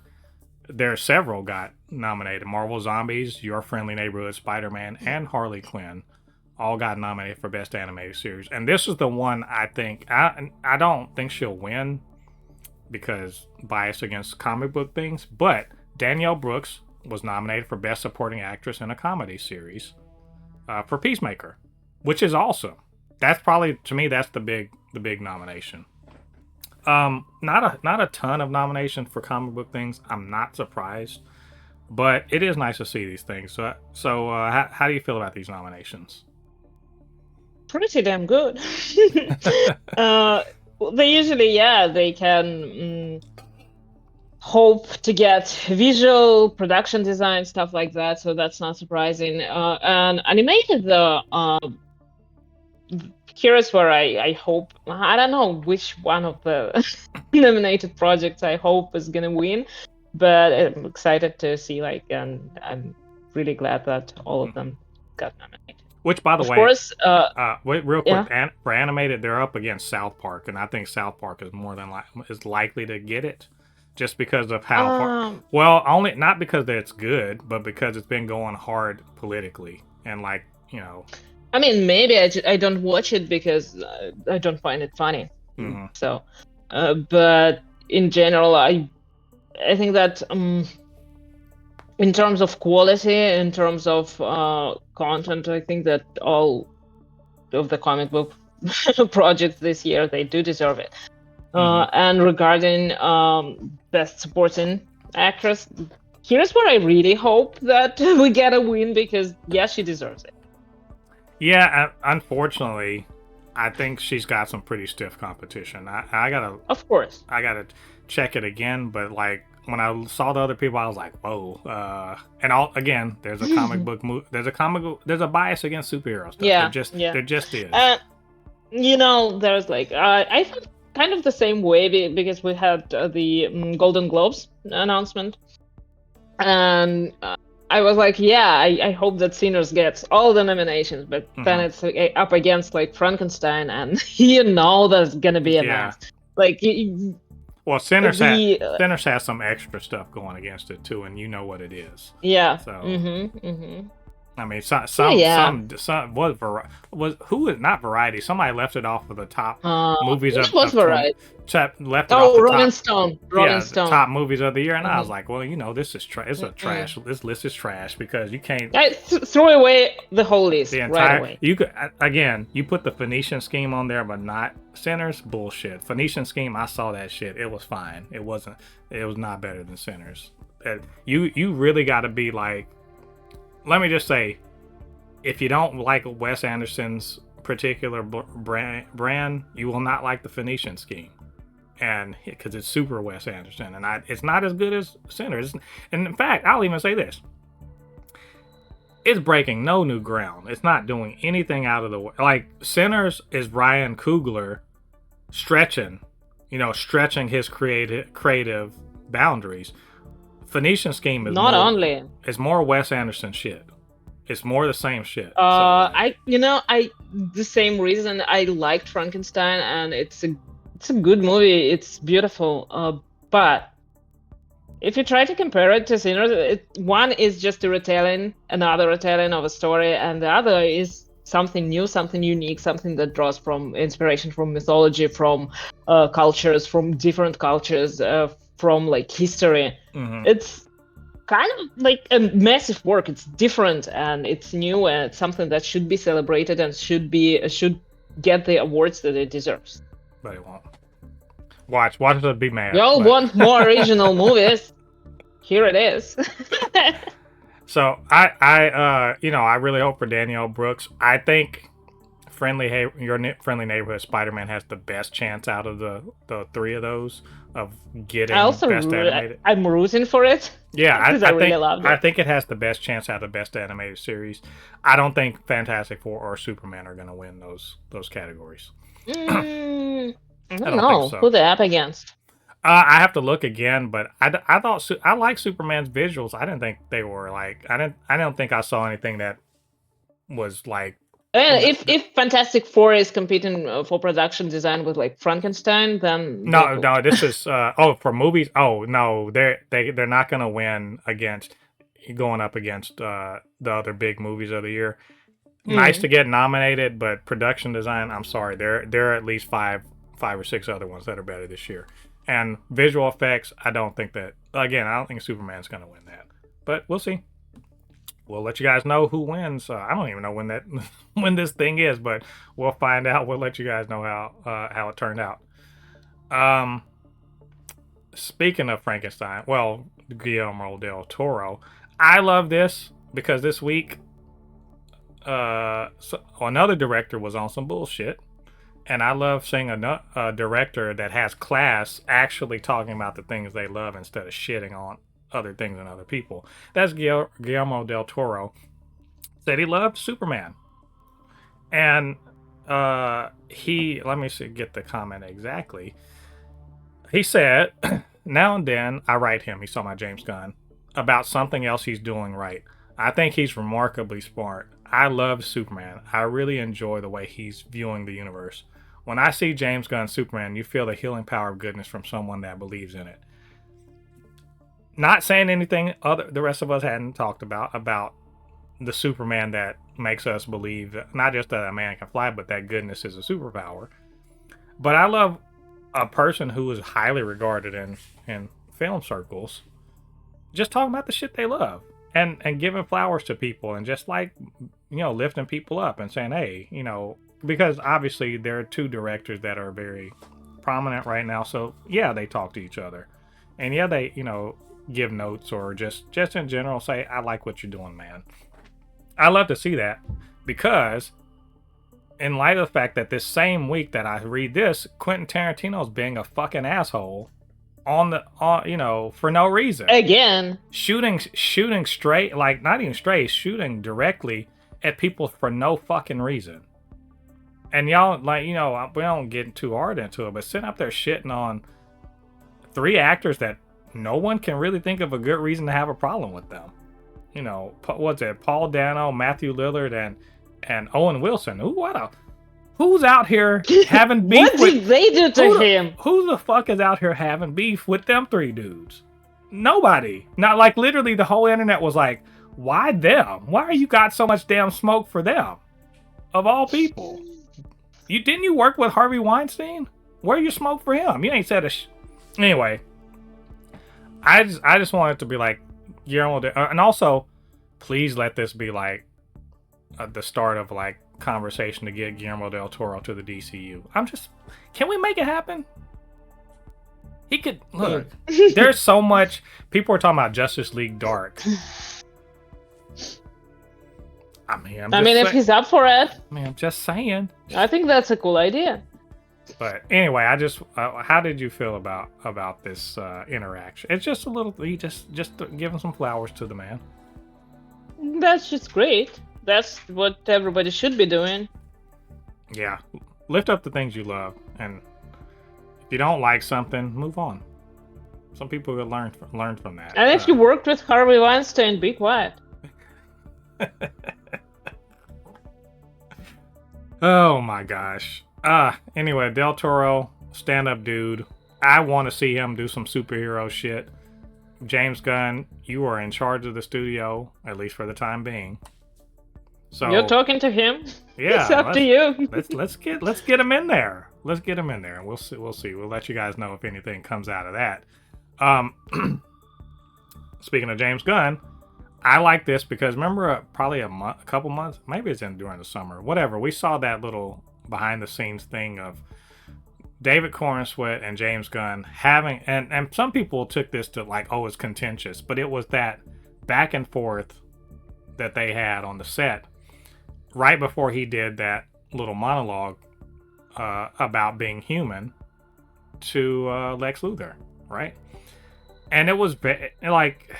There are several got nominated. Marvel Zombies, Your Friendly Neighborhood Spider-Man, and Harley Quinn all got nominated for Best Animated Series. And this is the one I think I don't think she'll win because bias against comic book things, but Danielle Brooks was nominated for Best Supporting Actress in a Comedy Series for Peacemaker, which is awesome. That's probably, to me, that's the big nomination. Not a ton of nominations for comic book things. I'm not surprised, but it is nice to see these things. So how do you feel about these nominations?
Pretty damn good. They usually, they can hope to get visual production design, stuff like that. So that's not surprising. And animated, here's where I hope, I don't know which one of the nominated projects I hope is gonna win, but I'm excited to see, and I'm really glad that all of them got nominated.
Which, by the way, of
course,
wait, real quick, for animated, they're up against South Park, and I think South Park is more than is likely to get it, just because of how far. Well, only not because it's good, but because it's been going hard politically, and
I mean, maybe I don't watch it because I don't find it funny.
Mm-hmm.
So, but in general, I think that in terms of quality, in terms of content, I think that all of the comic book projects this year, they do deserve it. And regarding Best Supporting Actress, here's where I really hope that we get a win because, she deserves it.
Yeah, unfortunately, I think she's got some pretty stiff competition. I gotta,
of course,
I gotta check it again. But when I saw the other people, I was like, whoa. And again, there's a comic book there's a bias against superhero stuff.
Yeah,
there just is.
There's I felt kind of the same way because we had the Golden Globes announcement, and I was like, I hope that Sinners gets all the nominations, but then it's up against Frankenstein, and there's gonna be a mess.
Well, Sinners has some extra stuff going against it too, and you know what it is.
Yeah.
So. I mean, some was not Variety. Somebody left it off of the top movies of
Variety.
Left it off the
Rolling
top,
Rolling Stone.
Top movies of the year, and I was like, well, this is trash. This list is trash because you can't
throw away the whole list right away.
You could you put the Phoenician Scheme on there, but not Sinners. Bullshit. Phoenician Scheme, I saw that shit. It was fine. It was not better than Sinners. You really got to be like. Let me just say, if you don't like Wes Anderson's particular brand, you will not like the Phoenician Scheme, and because it's super Wes Anderson, and it's not as good as Sinners. And in fact, I'll even say this: it's breaking no new ground. It's not doing anything out of the way. Sinners is Ryan Coogler stretching his creative boundaries. Phoenician Scheme is it's more Wes Anderson shit. It's more the same shit.
The same reason I liked Frankenstein, and it's a good movie. It's beautiful. But if you try to compare it to Sinners, one is just another retelling of a story, and the other is something new, something unique, something that draws from inspiration from mythology, from cultures, from different cultures, from history. It's kind of a massive work. It's different and it's new, and it's something that should be celebrated and should get the awards that it deserves.
but it won't. Watch it be mad.
Y'all want more original movies? Here it is.
So I really hope for Danielle Brooks. I think Your Friendly Neighborhood Spider-Man has the best chance out of the three of those of getting best animated.
I'm rooting for it.
Yeah,
because I really loved it.
I think it has the best chance out of best animated series. I don't think Fantastic Four or Superman are going to win those categories.
I don't know who they're up against.
I have to look again, but I thought I like Superman's visuals. I didn't think they were like I don't think I saw anything that was like.
If Fantastic Four is competing for production design with like Frankenstein, then
no. This is for movies. Oh no, they're not going to win going up against the other big movies of the year. Nice to get nominated, but production design, I'm sorry, there are at least five or six other ones that are better this year. And visual effects, I don't think Superman's going to win that. But we'll see. We'll let you guys know who wins. I don't even know when this thing is, but we'll find out. We'll let you guys know how it turned out. Speaking of Frankenstein, well, Guillermo del Toro, I love this because this week another director was on some bullshit. And I love seeing a director that has class actually talking about the things they love instead of shitting on other things and other people. That's Guillermo del Toro. Said he loved Superman. And let me get the comment exactly. He said, now and then I write him, he saw my James Gunn, about something else he's doing right. I think he's remarkably smart. I love Superman. I really enjoy the way he's viewing the universe. When I see James Gunn's Superman, you feel the healing power of goodness from someone that believes in it. Not saying anything the rest of us hadn't talked about the Superman that makes us believe that not just that a man can fly, but that goodness is a superpower. But I love a person who is highly regarded in film circles just talking about the shit they love and giving flowers to people and just like, lifting people up and saying, hey, because obviously there are two directors that are very prominent right now. So yeah, they talk to each other and yeah, they, give notes or just in general say, I like what you're doing, man. I love to see that because in light of the fact that this same week that I read this, Quentin Tarantino's being a fucking asshole for no reason.
Again.
Shooting straight, like not even straight, shooting directly at people for no fucking reason. And y'all, we don't get too hard into it, but sitting up there shitting on three actors that no one can really think of a good reason to have a problem with them. What's it? Paul Dano, Matthew Lillard, and Owen Wilson. Who's out here having beef
what did they do to him?
Who the fuck is out here having beef with them three dudes? Nobody. Not like literally the whole internet was like, why them? Why you got so much damn smoke for them? Of all people. Didn't you work with Harvey Weinstein? Where you smoke for him? You ain't said anyway. I just wanted to be like Guillermo, and also, please let this be like the start of like conversation to get Guillermo del Toro to the DCU. Can we make it happen? He could look. There's so much. People are talking about Justice League Dark. I mean,
if he's up for it.
I'm just saying.
I think that's a cool idea.
But anyway, how did you feel about this interaction? It's just a little, just giving some flowers to the man.
That's just great. That's what everybody should be doing.
Yeah, lift up the things you love, and if you don't like something, move on. Some people will learn from that.
And if you worked with Harvey Weinstein, be quiet.
Oh my gosh. Anyway, Del Toro, stand-up dude. I want to see him do some superhero shit. James Gunn, you are in charge of the studio, at least for the time being. So
you're talking to him.
Yeah,
it's up to you.
let's get him in there. Let's get him in there. We'll see. We'll let you guys know if anything comes out of that. Speaking of James Gunn, I like this because remember, probably a couple months, maybe it's during the summer, whatever. We saw that little behind the scenes thing of David Corenswet and James Gunn having, and some people took this to like, oh, it's contentious, but it was that back and forth that they had on the set right before he did that little monologue about being human to Lex Luthor, right? And it was like,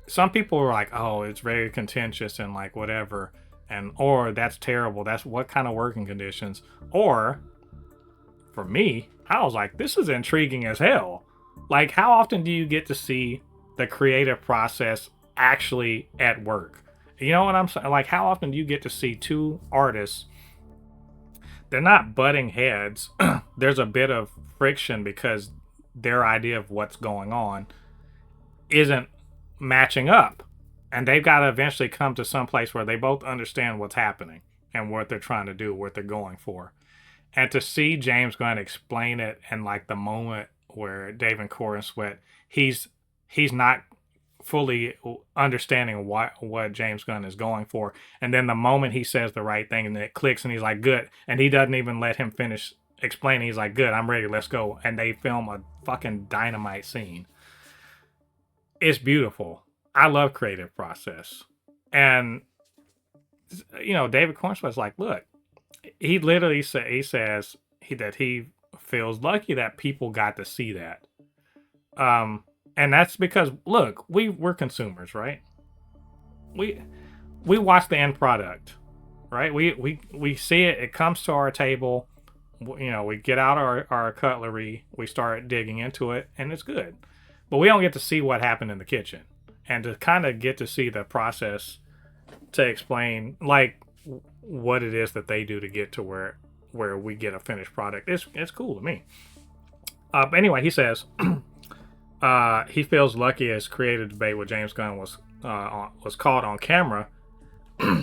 some people were like, oh, it's very contentious and like whatever, and or that's terrible, that's what kind of working conditions. Or for me, I was like, this is intriguing as hell. Like, how often do you get to see the creative process actually at work? You know what I'm saying? Like, how often do you get to see two artists? They're not butting heads. There's a bit of friction because their idea of what's going on isn't matching up. And they've got to eventually come to some place where they both understand what's happening and what they're trying to do, what they're going for. And to see James Gunn explain it, and like the moment where David Corenswet, he's not fully understanding what James Gunn is going for, and then the moment he says the right thing and it clicks and he's like, good, and he doesn't even let him finish explaining, he's like, good, I'm ready, let's go. And they film a fucking dynamite scene. It's beautiful. I love creative process. And you know, David Cornswet's like, look, he literally says that he feels lucky that people got to see that. And that's because, look, we're consumers, right? We watch the end product, right? We see it, it comes to our table, you know, we get out our cutlery, we start digging into it, and it's good. But we don't get to see what happened in the kitchen. And to kind of get to see the process to explain, like, what it is that they do to get to where we get a finished product, it's cool to me. Anyway, he says he feels lucky as creative debate with James Gunn was caught on camera.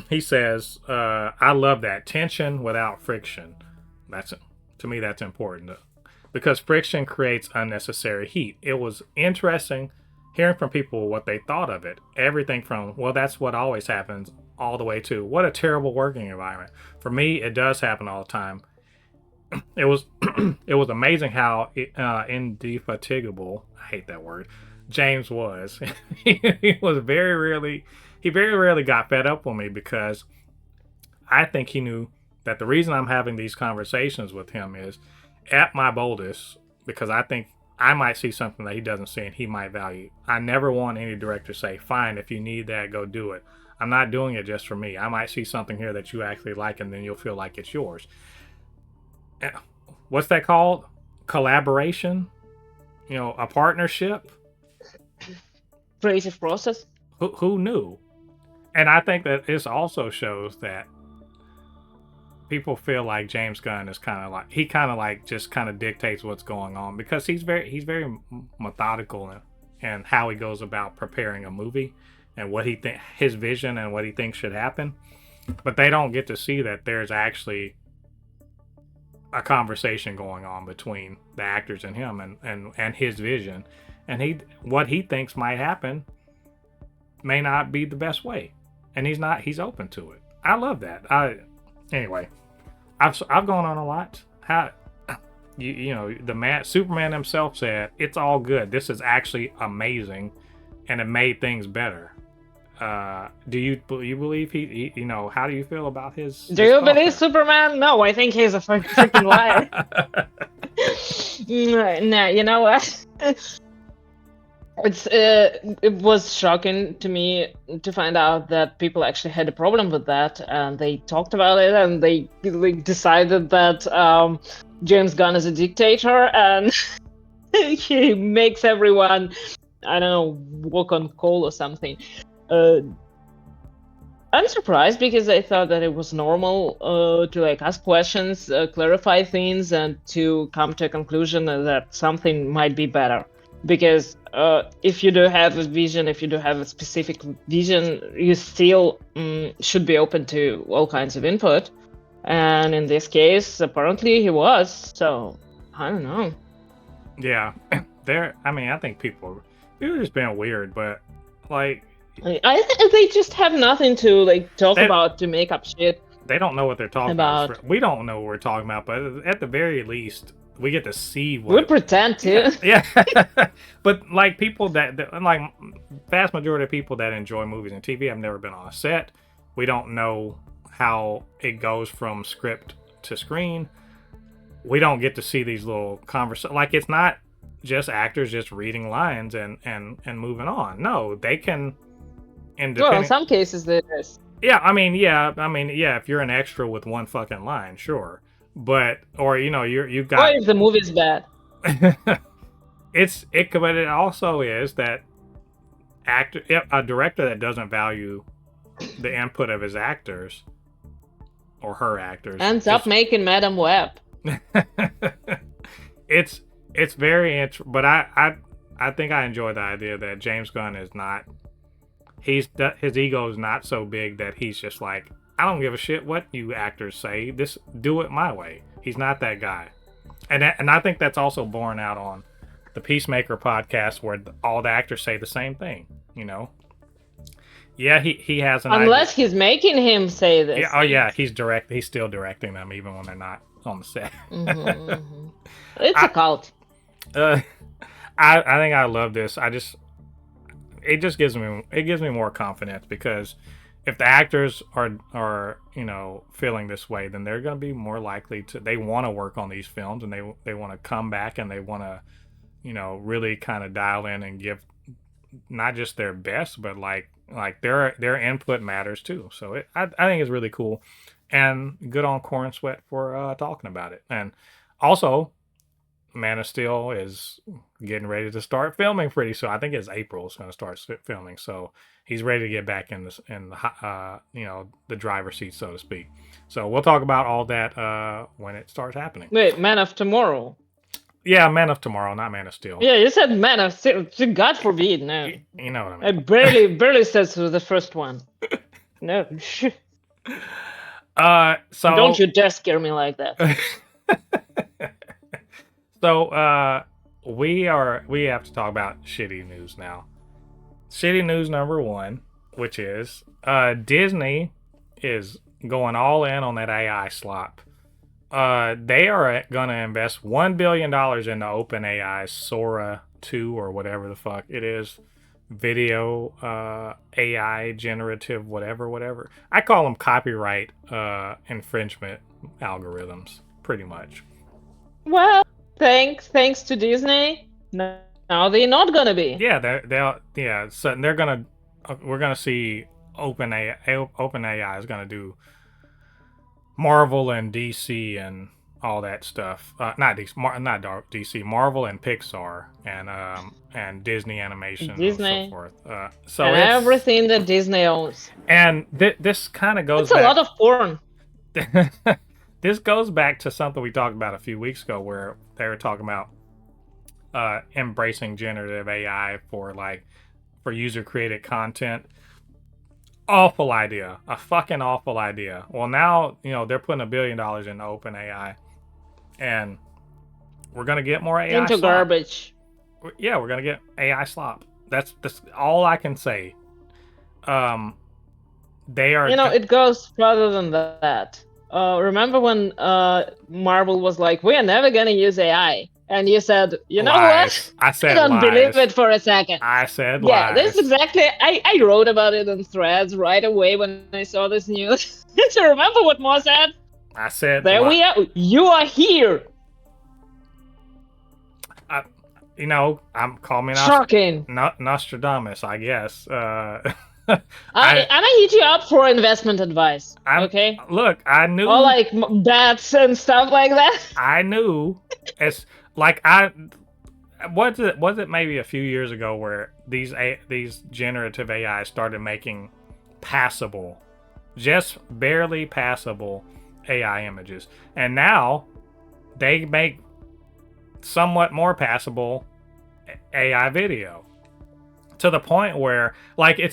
He says, I love that tension without friction. To me, that's important because friction creates unnecessary heat. It was interesting hearing from people what they thought of it. Everything from, well, that's what always happens, all the way to, what a terrible working environment. For me, it does happen all the time. It was it was amazing how indefatigable, I hate that word, James was. He very rarely got fed up with me, because I think he knew that the reason I'm having these conversations with him is at my boldest, because I think I might see something that he doesn't see and he might value. I never want any director to say, fine, if you need that, go do it. I'm not doing it just for me. I might see something here that you actually like, and then you'll feel like it's yours. What's that called? Collaboration? You know, a partnership?
Creative process?
Who knew? And I think that this also shows that people feel like James Gunn is kind of like just kind of dictates what's going on, because he's very methodical in how he goes about preparing a movie and what his vision and what he thinks should happen. But they don't get to see that there's actually a conversation going on between the actors and him and his vision, and what he thinks might happen may not be the best way, and he's open to it. I love that. Anyway, I've gone on a lot. How you know, Superman himself said it's all good. This is actually amazing, and it made things better. Do you believe he you know, how do you feel about his?
Do you believe Superman? No, I think he's a freaking liar. No, you know what? It was shocking to me to find out that people actually had a problem with that, and they talked about it, and they decided that James Gunn is a dictator, and he makes everyone, I don't know, walk on coal or something. I'm surprised, because I thought that it was normal to like ask questions, clarify things, and to come to a conclusion that something might be better. Because if you do have a vision, if you do have a specific vision, you still should be open to all kinds of input. And in this case, apparently he was. So I don't know.
Yeah, I think people are just being weird, but like,
I think they just have nothing to like talk about to make up shit.
They don't know what they're talking about. We don't know what we're talking about, but at the very least, we get to see
We
what.
pretend to.
Yeah. But like people that like vast majority of people that enjoy movies and TV have never been on a set. We don't know how it goes from script to screen. We don't get to see these little conversations. Like it's not just actors just reading lines and moving on. No, they can. And
Well, in
depending,
some cases there is.
yeah, if you're an extra with one fucking line, sure, but or you've
Or
got
if the movie's bad.
but it also is that a director that doesn't value the input of his actors or her actors
Ends up making Madam Web.
it's very interesting, but I think I enjoy the idea that James Gunn is not his ego is not so big that he's just like, I don't give a shit what you actors say, just do it my way. He's not that guy, and I think that's also borne out on the Peacemaker podcast where all the actors say the same thing. Yeah, he has an
Unless
idea.
he's making him say this.
Yeah, oh yeah, he's still directing them even when they're not on the set.
Mm-hmm. It's a cult.
I think I love this. It gives me more confidence, because if the actors are feeling this way, then they're going to be more likely to, they want to work on these films, and they want to come back, and they want to really kind of dial in and give not just their best, but like their input matters too. So I think it's really cool, and good on Corenswet for talking about it. And also, Man of Steel is getting ready to start filming pretty soon. I think it's April. It's going to start filming, so he's ready to get back in the driver's seat, so to speak. So we'll talk about all that when it starts happening.
Wait, Man of Tomorrow.
Yeah, Man of Tomorrow, not Man of Steel.
Yeah, you said Man of Steel. God forbid, no.
You know what I mean.
I barely said so the first one. No.
So
don't you dare scare me like that.
So we have to talk about shitty news now. Shitty news number one, which is Disney is going all in on that AI slop. They are going to invest $1 billion into OpenAI's Sora 2 or whatever the fuck it is. Video AI generative whatever. I call them copyright infringement algorithms, pretty much.
Well, thanks to Disney. Now they're not gonna be.
Yeah, so we're gonna see OpenAI is gonna do Marvel and DC and all that stuff. Not DC, Marvel and Pixar and Disney Animation and so forth. So
and everything that Disney owns.
And this kind of goes.
It's a lot of porn.
This goes back to something we talked about a few weeks ago, where they were talking about embracing generative AI for user created content. Awful idea, a fucking awful idea. Well, now they're putting $1 billion in OpenAI, and we're gonna get more AI
into
slop.
Garbage.
Yeah, we're gonna get AI slop. That's all I can say. They are.
It goes further than that. Remember when Marvel was like, "We are never gonna use AI," and you said, "You know
lies.
what?
I said
I don't
lies.
believe it for a second."
I said
yeah,
lies.
that's exactly. I wrote about it in Threads right away when I saw this news. So remember what Mo said?
I said
there we are. You are here.
I'm calling
shocking.
Nostradamus, I guess.
I'm gonna hit you up for investment advice. Okay.
Look, I knew.
Or like bats and stuff like that.
I knew. It's like was it maybe a few years ago where these generative AI started making passable, just barely passable AI images, and now they make somewhat more passable AI video, to the point where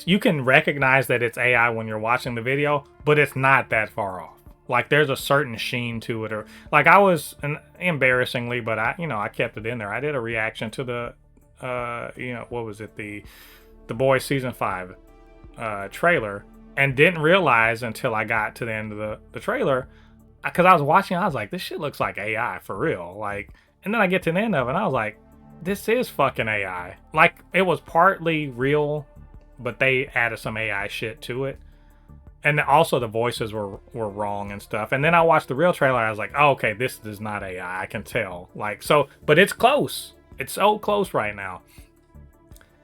you can recognize that it's AI when you're watching the video, but it's not that far off. Like there's a certain sheen to it, or like I was embarrassingly, but I kept it in there. I did a reaction to the what was it, the Boys season 5 trailer, and didn't realize until I got to the end of the trailer, because I was watching, I was like, this shit looks like AI for real. Like And then I get to the end of it, and I was like, this is fucking AI. Like, it was partly real, but they added some AI shit to it. And also the voices were wrong and stuff. And then I watched the real trailer. I was like, oh, okay, this is not AI. I can tell. Like, so, but it's close. It's so close right now.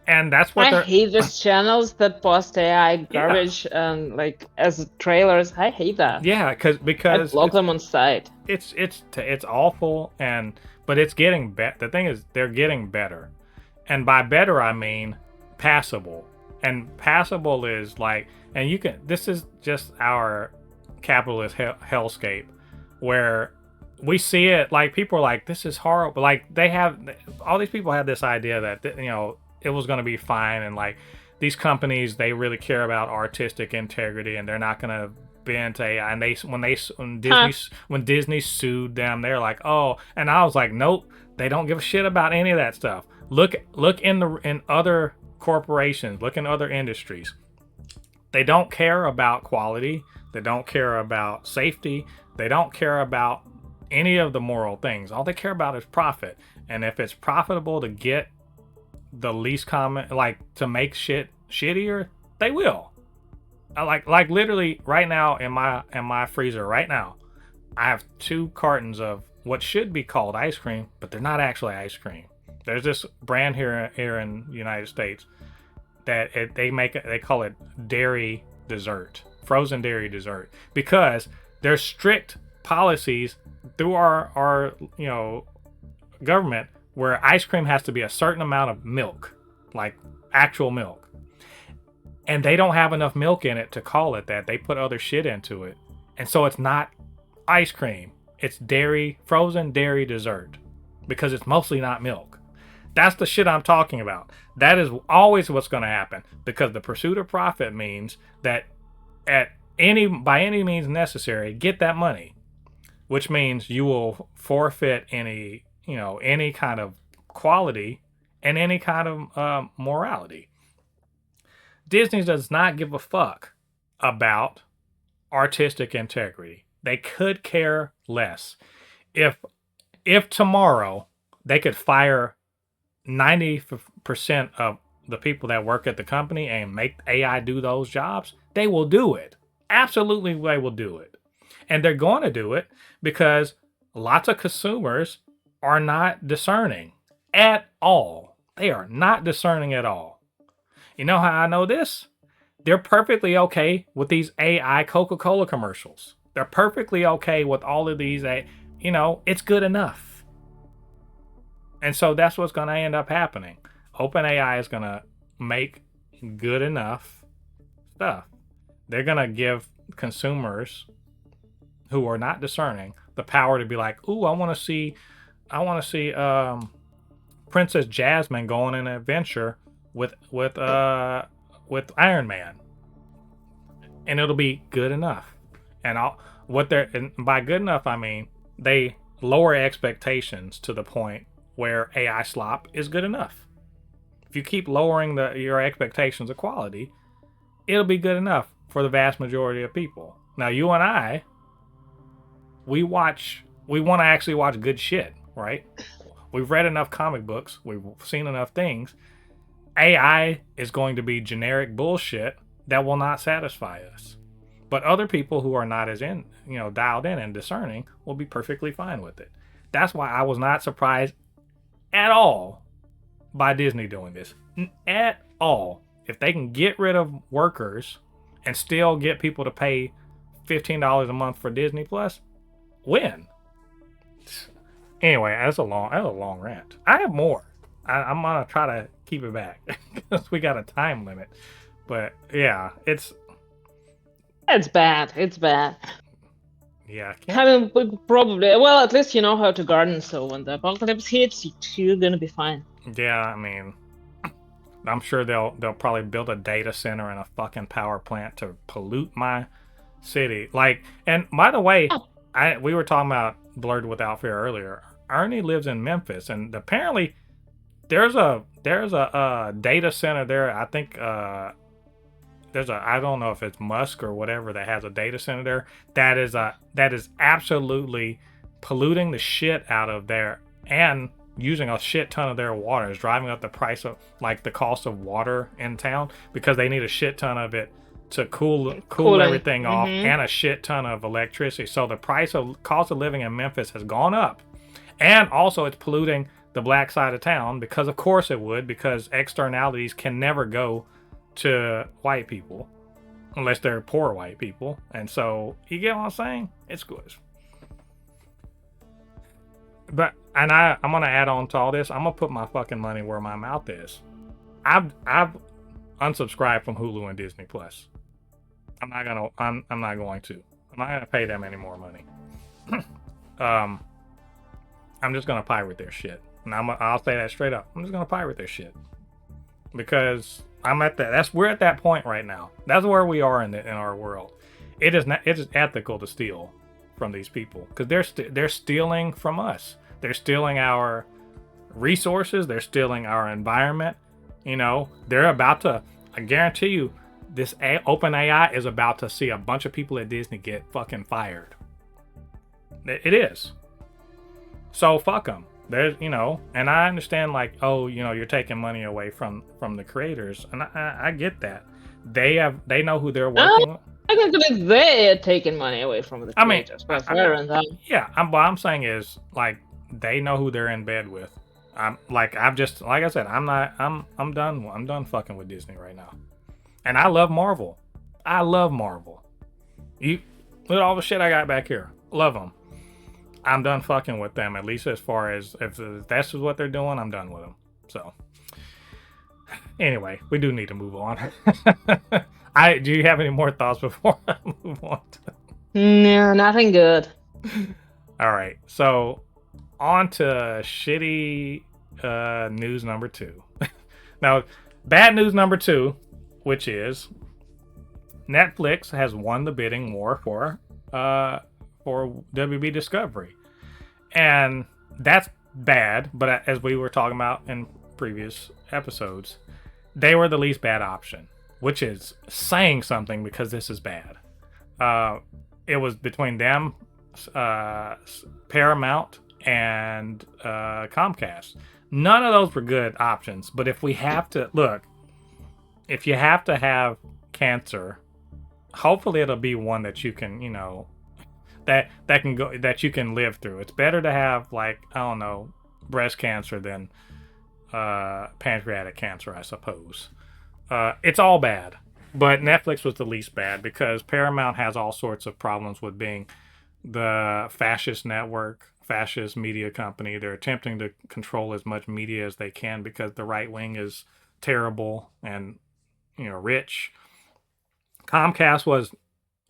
And that's what
I hate these channels that post AI garbage and like as trailers. I hate that.
Yeah, because
I block them on site.
It's awful, but it's getting better. The thing is, they're getting better, and by better I mean passable. And passable is like, and you can. This is just our capitalist hellscape, where we see it. Like, people are like, this is horrible. Like, they have all these people have this idea that it was going to be fine, and like these companies, they really care about artistic integrity, and they're not going to bend to AI. And when Disney sued them, they're like, oh, and I was like, nope, they don't give a shit about any of that stuff. Look in other corporations, look in other industries. They don't care about quality. They don't care about safety. They don't care about any of the moral things. All they care about is profit. And if it's profitable to get the least common, like to make shit shittier, they will. Like literally right now in my freezer right now, I have 2 cartons of what should be called ice cream, but they're not actually ice cream. There's this brand here in the United States that they call it dairy dessert, frozen dairy dessert, because there's strict policies through our government where ice cream has to be a certain amount of milk, like actual milk. And they don't have enough milk in it to call it that. They put other shit into it. And so it's not ice cream. It's frozen dairy dessert, because it's mostly not milk. That's the shit I'm talking about. That is always what's going to happen, because the pursuit of profit means that by any means necessary, get that money, which means you will forfeit any kind of quality and any kind of morality. Disney does not give a fuck about artistic integrity. They could care less. If tomorrow they could fire 90% of the people that work at the company and make AI do those jobs, they will do it. Absolutely, they will do it. And they're going to do it because lots of consumers are not discerning at all. They are not discerning at all. You know how I know this? They're perfectly okay with these AI Coca-Cola commercials. They're perfectly okay with all of these. It's good enough. And so that's what's going to end up happening. OpenAI is going to make good enough stuff. They're going to give consumers who are not discerning the power to be like, ooh, I want to see Princess Jasmine go on an adventure with Iron Man, and it'll be good enough. And by good enough, I mean they lower expectations to the point where AI slop is good enough. If you keep lowering your expectations of quality, it'll be good enough for the vast majority of people. Now, you and I, we want to actually watch good shit, right? We've read enough comic books. We've seen enough things. AI is going to be generic bullshit that will not satisfy us. But other people who are not as dialed in and discerning will be perfectly fine with it. That's why I was not surprised at all by Disney doing this. At all. If they can get rid of workers and still get people to pay $15 a month for Disney Plus, win. Anyway, that's a long rant. I have more. I'm gonna try to keep it back because we got a time limit. But yeah, it's
bad. It's bad.
Yeah.
Probably. Well, at least you know how to garden, so when the apocalypse hits, you're gonna be fine.
Yeah, I mean, I'm sure they'll probably build a data center and a fucking power plant to pollute my city. Like, and by the way, we were talking about Blurred Without Fear earlier. Ernie lives in Memphis, and apparently there's a data center there. I think I don't know if it's Musk or whatever that has a data center there that is absolutely polluting the shit out of and using a shit ton of their water is driving up the price of like the cost of water in town because they need a shit ton of it to cool everything off and a shit ton of electricity. So the cost of living in Memphis has gone up. And also it's polluting the black side of town because of course it would, because externalities can never go to white people unless they're poor white people. And so you get what I'm saying? It's good. But I'm gonna add on to all this. I'm gonna put my fucking money where my mouth is. I've unsubscribed from Hulu and Disney Plus. I'm not going to. I'm not gonna pay them any more money. I'm just gonna pirate their shit, and I'll say that straight up. I'm just gonna pirate their shit because I'm at that. We're at that point right now. That's where we are in our world. It is ethical to steal from these people because they're stealing from us. They're stealing our resources. They're stealing our environment. You know, they're about to. I guarantee you, this OpenAI is about to see a bunch of people at Disney get fucking fired. It is. So fuck them. There's, you know, and I understand like, oh, you know, you're taking money away from the creators, and I get that. They know who they're working with.
I can believe they're taking money away from the creators.
Yeah, what I'm saying is like they know who they're in bed with. I'm like I said, I'm done fucking with Disney right now. And I love Marvel. You look at all the shit I got back here. Love them. I'm done fucking with them, at least as far as if that's what they're doing, I'm done with them. So anyway, we do need to move on. Do you have any more thoughts before I move on?
No, nothing good.
All right, so on to shitty news number 2. Now, bad news number 2, which is Netflix has won the bidding war for WB Discovery, and that's bad. But as we were talking about in previous episodes, they were the least bad option, which is saying something because this is bad. It was between them, Paramount, and Comcast. None of those were good options. But if you have to have cancer, hopefully it'll be one that you can, you know, that you can live through. It's better to have, like, I don't know, breast cancer than pancreatic cancer, I suppose. It's all bad, but Netflix was the least bad because Paramount has all sorts of problems with being the fascist network, fascist media company. They're attempting to control as much media as they can because the right wing is terrible and, you know, rich. Comcast was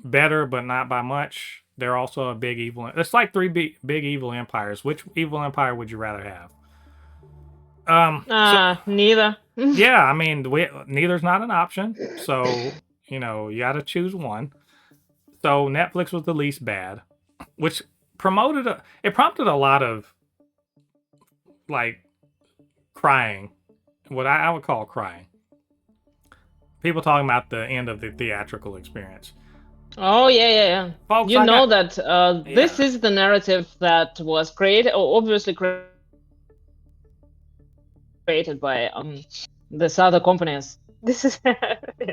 better, but not by much. They're also a big evil. It's like three big evil empires. Which evil empire would you rather have?
Neither.
Yeah, I mean, neither's not an option. So, you know, you got to choose one. So Netflix was the least bad, which prompted a lot of like crying, what I would call crying. People talking about the end of the theatrical experience.
Oh yeah. Folks, this is the narrative that was created, or obviously created by these other companies. This is
I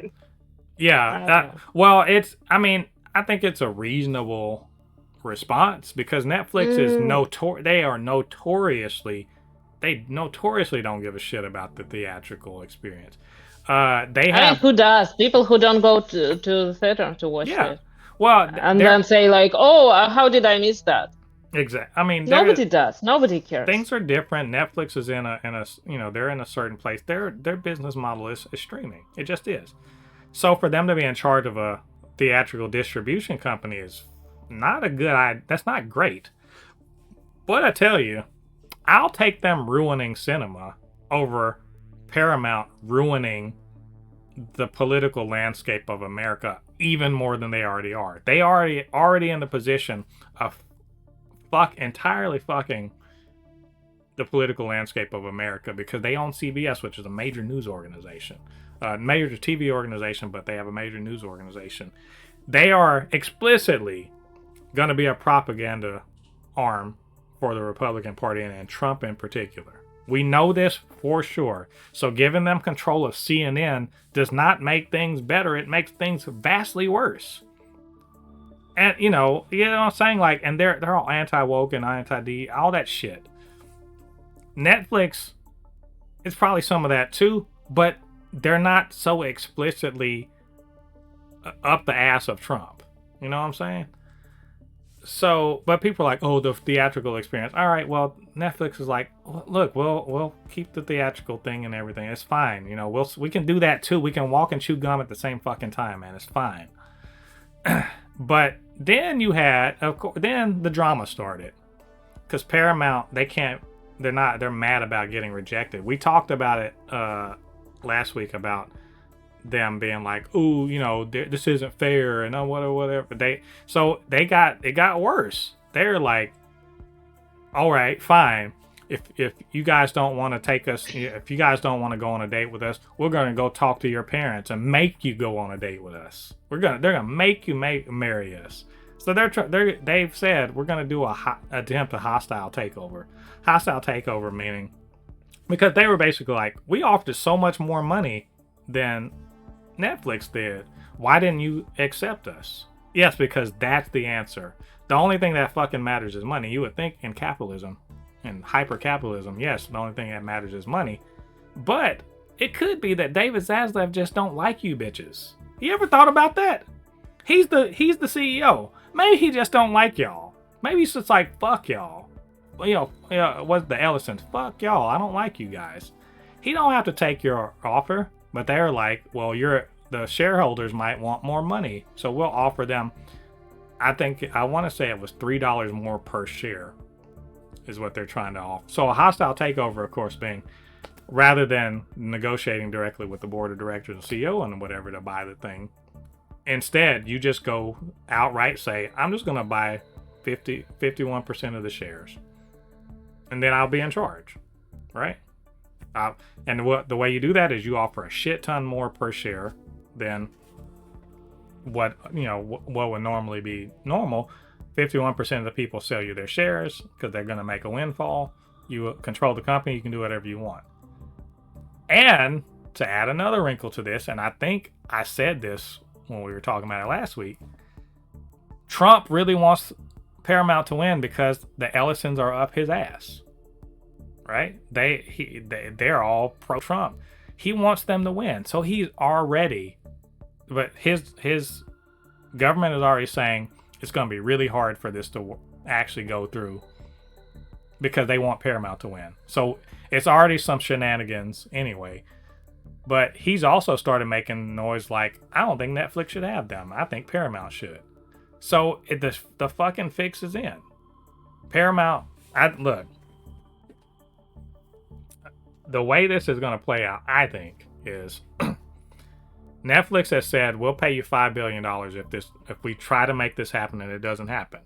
think it's a reasonable response because Netflix is they notoriously don't give a shit about the theatrical experience.
Who does? People who don't go to the theater to watch it.
Well,
and then say like, "Oh, how did I miss that?"
Exactly. I mean,
nobody does. Nobody cares.
Things are different. Netflix is in a they're in a certain place. Their business model is streaming. It just is. So for them to be in charge of a theatrical distribution company is not a good idea. That's not great. But I tell you, I'll take them ruining cinema over Paramount ruining the political landscape of America even more than they already are. They already in the position of entirely fucking the political landscape of America because they own CBS, which is a major news organization, major TV organization, but they have a major news organization. They are explicitly going to be a propaganda arm for the Republican Party and Trump in particular. We know this for sure. So giving them control of CNN does not make things better. It makes things vastly worse. And you know what I'm saying? Like, and they're all anti-woke and anti-D, all that shit. Netflix is probably some of that too, but they're not so explicitly up the ass of Trump. You know what I'm saying? So, but people are like, oh, the theatrical experience. All right, well, Netflix is like, look, we'll keep the theatrical thing and everything. It's fine. You know, we can do that too. We can walk and chew gum at the same fucking time, man. It's fine. But then you had, of course, then the drama started, because Paramount, they're mad about getting rejected. We talked about it last week about them being like, ooh, you know, this isn't fair and whatever. But it got worse. They're like, all right, fine. If you guys don't want to take us, if you guys don't want to go on a date with us, we're gonna go talk to your parents and make you go on a date with us. They're gonna make you marry us. So they've said we're gonna do attempt a hostile takeover. Hostile takeover meaning, because they were basically like, we offered so much more money than Netflix did. Why didn't you accept us? Yes, because that's the answer. The only thing that fucking matters is money. You would think in capitalism, in hyper-capitalism, yes, the only thing that matters is money. But it could be that David Zaslav just don't like you bitches. You ever thought about that? He's the CEO. Maybe he just don't like y'all. Maybe he's just like, fuck y'all. What's the Ellisons? Fuck y'all. I don't like you guys. He don't have to take your offer, but they're like, well, the shareholders might want more money, so we'll offer them. I want to say it was $3 more per share is what they're trying to offer. So a hostile takeover, of course, being rather than negotiating directly with the board of directors and CEO and whatever to buy the thing, instead you just go outright say, I'm just going to buy 51% of the shares, and then I'll be in charge, right? And the way you do that is you offer a shit ton more per share than what would normally be normal. 51% of the people sell you their shares because they're going to make a windfall. You control the company. You can do whatever you want. And to add another wrinkle to this, and I think I said this when we were talking about it last week, Trump really wants Paramount to win because the Ellisons are up his ass. Right? They're all pro-Trump. He wants them to win. So he's already, but his government is already saying it's going to be really hard for this to actually go through because they want Paramount to win. So it's already some shenanigans anyway. But he's also started making noise like, I don't think Netflix should have them. I think Paramount should. So the fucking fix is in. Paramount, look. The way this is going to play out, I think, is Netflix has said, we'll pay you $5 billion if we try to make this happen and it doesn't happen.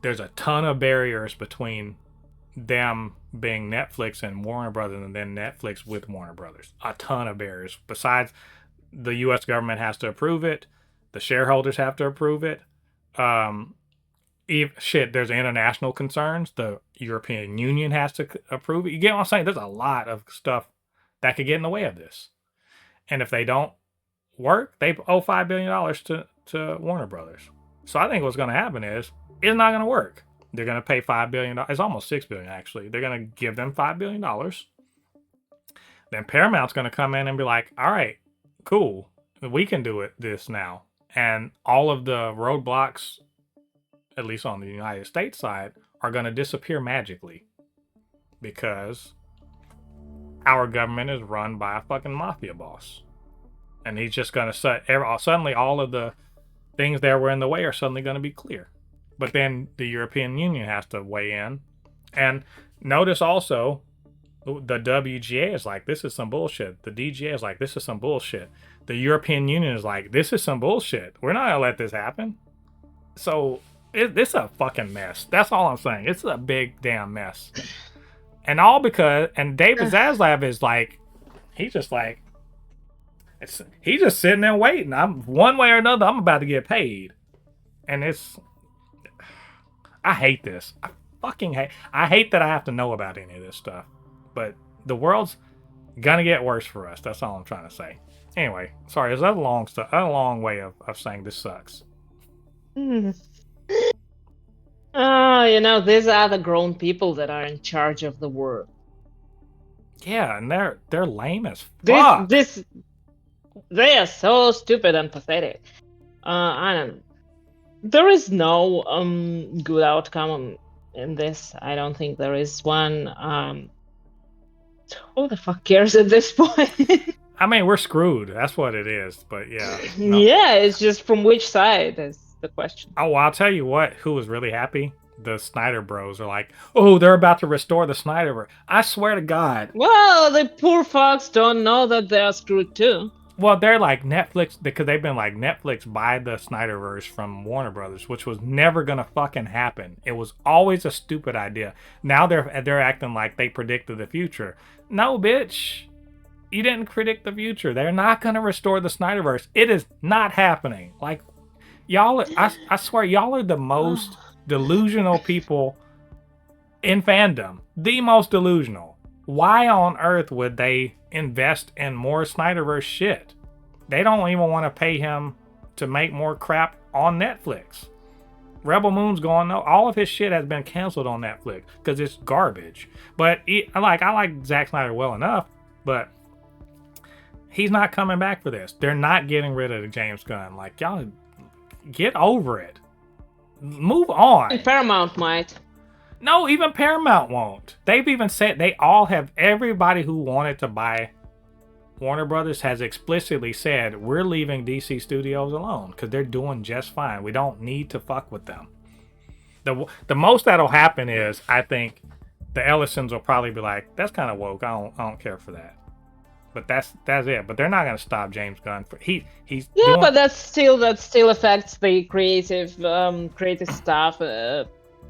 There's a ton of barriers between them being Netflix and Warner Brothers and then Netflix with Warner Brothers. A ton of barriers. Besides, the U.S. government has to approve it. The shareholders have to approve it. There's international concerns. The European Union has to approve it. You get what I'm saying? There's a lot of stuff that could get in the way of this. And if they don't work, they owe $5 billion to Warner Brothers. So I think what's going to happen is it's not going to work. They're going to pay $5 billion. It's almost $6 billion, actually. They're going to give them $5 billion. Then Paramount's going to come in and be like, all right, cool. We can do this now. And all of the roadblocks, at least on the United States side, are going to disappear magically because our government is run by a fucking mafia boss. And he's just going to suddenly all of the things that were in the way are suddenly going to be clear. But then the European Union has to weigh in. And notice also, the WGA is like, this is some bullshit. The DGA is like, this is some bullshit. The European Union is like, this is some bullshit. We're not going to let this happen. So it's a fucking mess. That's all I'm saying. It's a big damn mess. And all because, and David Zaslav is like, he's just sitting there waiting. One way or another, I'm about to get paid. And I hate this. I fucking hate. I hate that I have to know about any of this stuff, but the world's gonna get worse for us. That's all I'm trying to say. Anyway, sorry, is that a long way of saying this sucks?
Hmm. These are the grown people that are in charge of the world.
Yeah, and they're lame as
This
fuck.
this they are so stupid and pathetic. I don't. There is no good outcome in this. I don't think there is one. Who the fuck cares at this point?
I mean, we're screwed. That's what it is. But yeah, no.
Yeah, it's just from which side is the question.
Oh, well, I'll tell you what. Who was really happy? The Snyder Bros are like, oh, they're about to restore the Snyderverse. I swear to God.
Well, the poor fucks don't know that they are screwed too.
Well, they're like Netflix because they've been like Netflix buy the Snyderverse from Warner Brothers, which was never gonna fucking happen. It was always a stupid idea. Now they're acting like they predicted the future. No, bitch, you didn't predict the future. They're not gonna restore the Snyderverse. It is not happening. Like y'all, I swear, y'all are the most delusional people in fandom. The most delusional. Why on earth would they invest in more Snyderverse shit? They don't even want to pay him to make more crap on Netflix. Rebel Moon's gone. No, all of his shit has been canceled on Netflix because it's garbage. But I like Zack Snyder well enough, but he's not coming back for this. They're not getting rid of the James Gunn. Like, y'all, get over it. Move on.
Paramount might.
No, even Paramount won't. They've even said they all have. Everybody who wanted to buy Warner Brothers has explicitly said we're leaving DC Studios alone because they're doing just fine. We don't need to fuck with them. The most that'll happen is I think the Ellisons will probably be like, that's kind of woke. I don't care for that. But that's it. But they're not gonna stop James Gunn. He's doing...
but that still affects the creative stuff a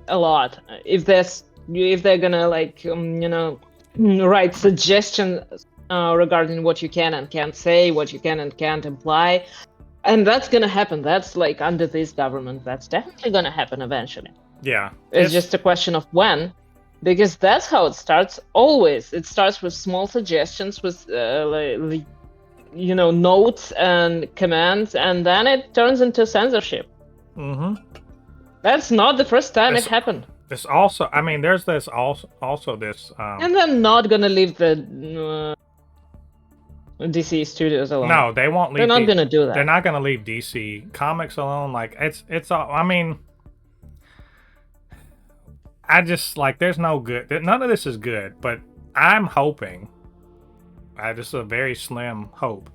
lot. If they're gonna write suggestions regarding what you can and can't say, what you can and can't imply, and that's gonna happen. That's like under this government. That's definitely gonna happen eventually.
Yeah,
it's just a question of when. Because that's how it starts always. It starts with small suggestions, with notes and commands, and then it turns into censorship.
Mm-hmm.
That's not the first time it happened.
This also, I mean, there's this also this.
And they're not gonna leave the DC Studios alone.
No, they won't leave.
They're not gonna do that.
They're not gonna leave DC Comics alone. Like it's all. I mean. I just like there's no good. None of this is good, but I'm hoping. This is a very slim hope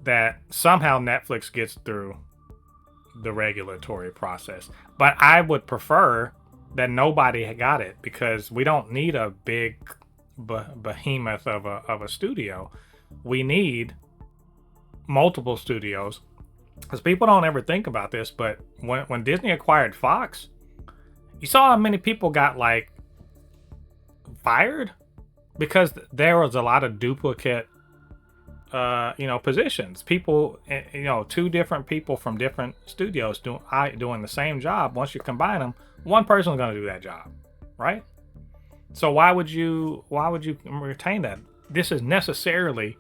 that somehow Netflix gets through the regulatory process. But I would prefer that nobody got it because we don't need a big behemoth of a studio. We need multiple studios because people don't ever think about this. But when Disney acquired Fox. You saw how many people got like fired because there was a lot of duplicate, positions. People, two different people from different studios doing the same job. Once you combine them, one person's going to do that job, right? So why would you retain that? This is necessarily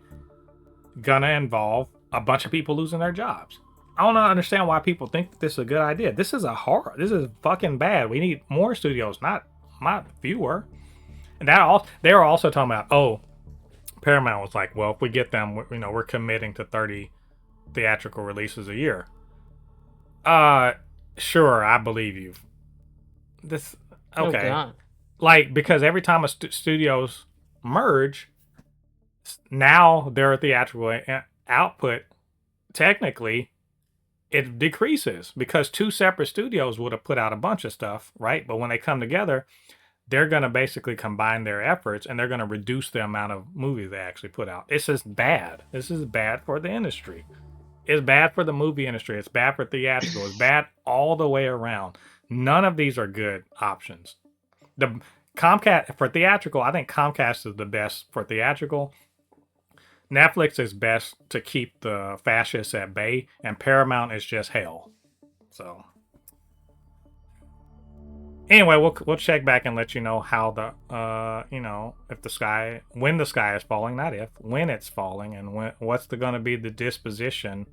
gonna involve a bunch of people losing their jobs. I don't understand why people think this is a good idea. This is a horror. This is fucking bad. We need more studios, not fewer. And they were also talking about, Paramount was like, well, if we get them, we're committing to 30 theatrical releases a year. Sure, I believe you. This okay, like because every time a studios merge, now their theatrical output technically. It decreases because two separate studios would have put out a bunch of stuff, right? But when they come together, they're going to basically combine their efforts and they're going to reduce the amount of movies they actually put out. It's just bad. This is bad for the industry. It's bad for the movie industry. It's bad for theatrical. It's bad all the way around. None of these are good options. The Comcast for theatrical, I think Comcast is the best for theatrical. Netflix is best to keep the fascists at bay, and Paramount is just hell. So, Anyway, we'll check back and let you know how the if the sky when the sky is falling, not if when it's falling, and what's going to be the disposition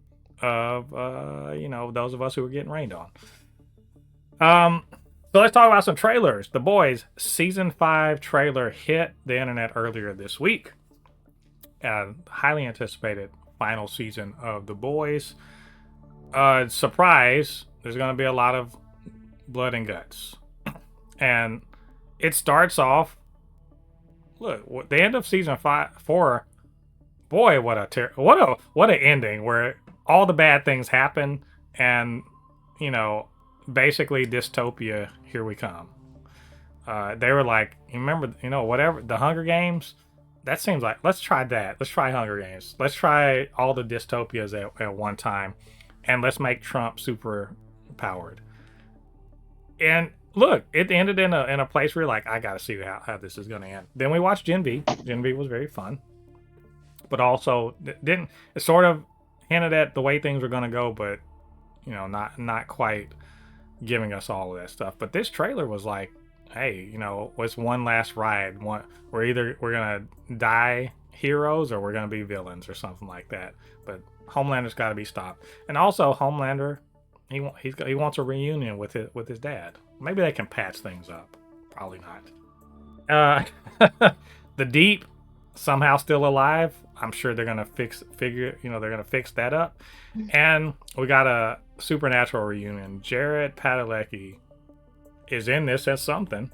of those of us who are getting rained on. So let's talk about some trailers. The Boys season 5 trailer hit the internet earlier this week. Highly anticipated final season of The Boys. Surprise, there's going to be a lot of blood and guts. And it starts off. Look, the end of season 4. Boy, what an ending where all the bad things happen, and basically dystopia. Here we come. They were like, you remember, whatever the Hunger Games. That seems like let's try that. Let's try Hunger Games. Let's try all the dystopias at one time, and let's make Trump super powered. And look, it ended in a place where you're like, I gotta see how this is gonna end. Then we watched Gen V. Gen V was very fun, but also it sort of hinted at the way things were gonna go, but not quite giving us all of that stuff. But this trailer was like, hey, it's one last ride. We're gonna die heroes or we're gonna be villains or something like that. But Homelander's got to be stopped, and also Homelander. He wants a reunion with his dad. Maybe they can patch things up. Probably not. The Deep somehow still alive. I'm sure they're gonna fix that up. And we got a Supernatural reunion. Jared Padalecki is in this as something.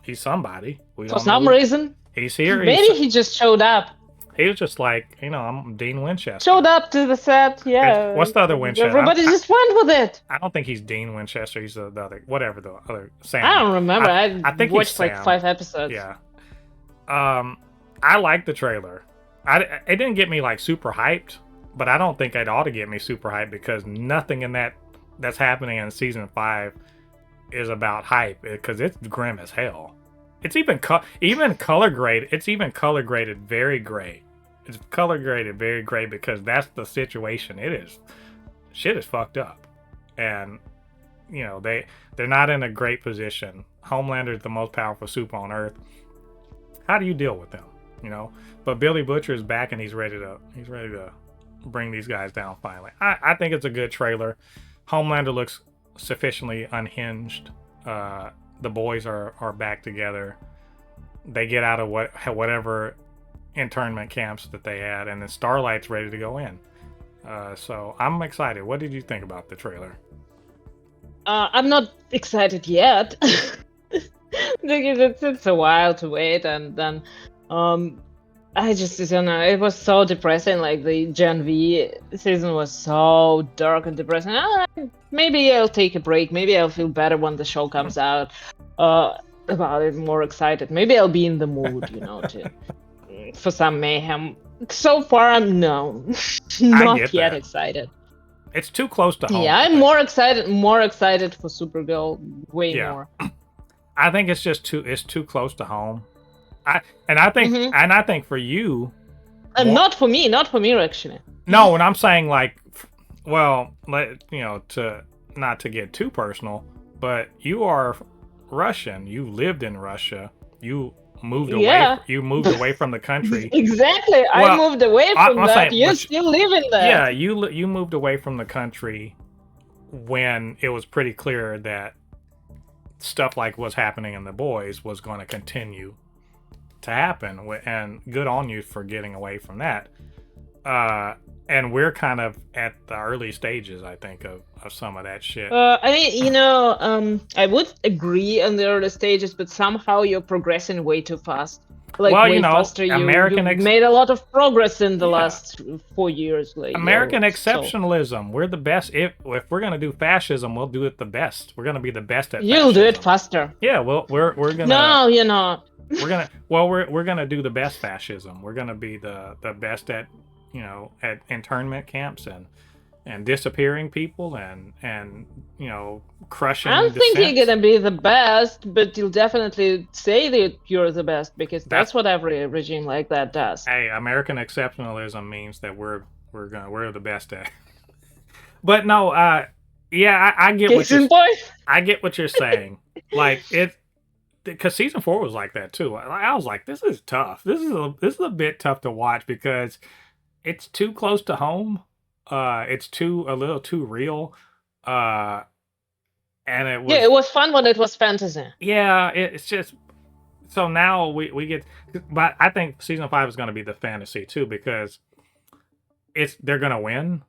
He's somebody.
For some reason.
He's here.
Maybe he just showed up.
He was just like, I'm Dean Winchester.
Showed up to the set, yeah.
What's the other Winchester?
Everybody just went with it.
I don't think he's Dean Winchester. He's the other, whatever the other Sam.
I don't remember. I
think
watched like 5 episodes.
Yeah. I like the trailer. It didn't get me like super hyped, but I don't think it ought to get me super hyped because nothing in that's happening in season 5 is about hype because it's grim as hell. It's even color graded. It's even color graded very gray. It's color graded very gray because that's the situation. It is. Shit is fucked up, and they're not in a great position. Homelander is the most powerful super on Earth. How do you deal with them? But Billy Butcher is back and he's ready to bring these guys down finally. I think it's a good trailer. Homelander looks sufficiently unhinged. The boys are back together. They get out of whatever internment camps that they had, and then Starlight's ready to go in. So I'm excited. What did you think about the trailer?
I'm not excited yet. Because it's a while to wait, and then I just don't know. It was so depressing. Like the Gen V season was so dark and depressing. Maybe I'll take a break.Maybe I'll feel better when the show comes out. About it, more excited. Maybe I'll be in the mood, for some mayhem. So far, I'm not yet excited.
It's too close to home.
Yeah, I'm more excited for Supergirl. Way more.
I think it's just too close to home. I think for you,
not for me actually.
No, when I'm saying like, well, to not to get too personal, but you are Russian. You lived in Russia. You moved away.
Yeah.
You moved away from the country.
Exactly. Well, I moved away from that. You still live in there.
Yeah, you moved away from the country when it was pretty clear that stuff like what's happening in The Boys was going to continue to happen, and good on you for getting away from that. And we're kind of at the early stages, I think, of some of that shit.
I would agree on the early stages, but somehow you're progressing way too fast. Faster. You made a lot of progress in the last 4 years.
American exceptionalism. We're the best. If we're gonna do fascism, we'll do it the best. We're gonna be the best at.
You'll do it faster.
Yeah, well, we're gonna.
No, you're not.
We're gonna do the best fascism. We're gonna be the best at at internment camps and disappearing people and crushing.
I don't think you're gonna be the best, but you'll definitely say that you're the best because that's what every regime like that does.
Hey, American exceptionalism means that we're the best at. But no, Yeah, I get
Case
what you're.
in point.
I get what you're saying. Like it, because season 4 was like that too. I was like, this is tough. This is a bit tough to watch because it's too close to home. It's too a little too real. Uh, and it
Yeah,
was
it was fun when it was fantasy.
yeah. It's just so now we get, but I think season 5 is going to be the fantasy too because they're going to win.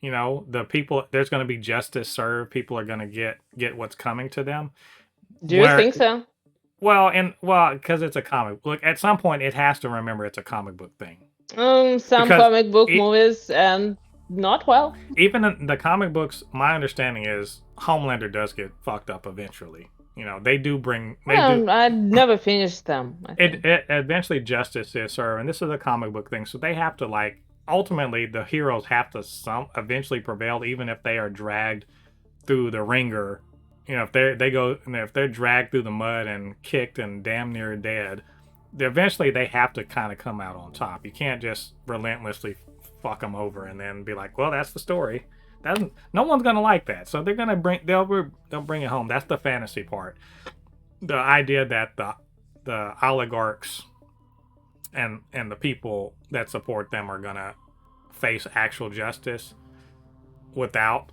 You know, the people there's going to be justice served. People are going to get what's coming to them.
Do you
Where
think so?
well, because it's a comic. Look, at some point, it has to remember it's a comic book thing.
Some
Because
comic book movies and not well.
even in the comic books, my understanding is Homelander does get fucked up eventually. You know, they do bring they do.
I never finished them.
It eventually justice is served, and this is a comic book thing, so they have to like ultimately the heroes have to eventually prevail, even if they are dragged through the ringer. You know, if they're dragged through the mud and kicked and damn near dead, eventually they have to kind of come out on top. You can't just relentlessly fuck them over and then be like, well, that's the story. No one's gonna like that. So they'll bring it home. That's the fantasy part. The idea that the oligarchs and the people that support them are gonna face actual justice without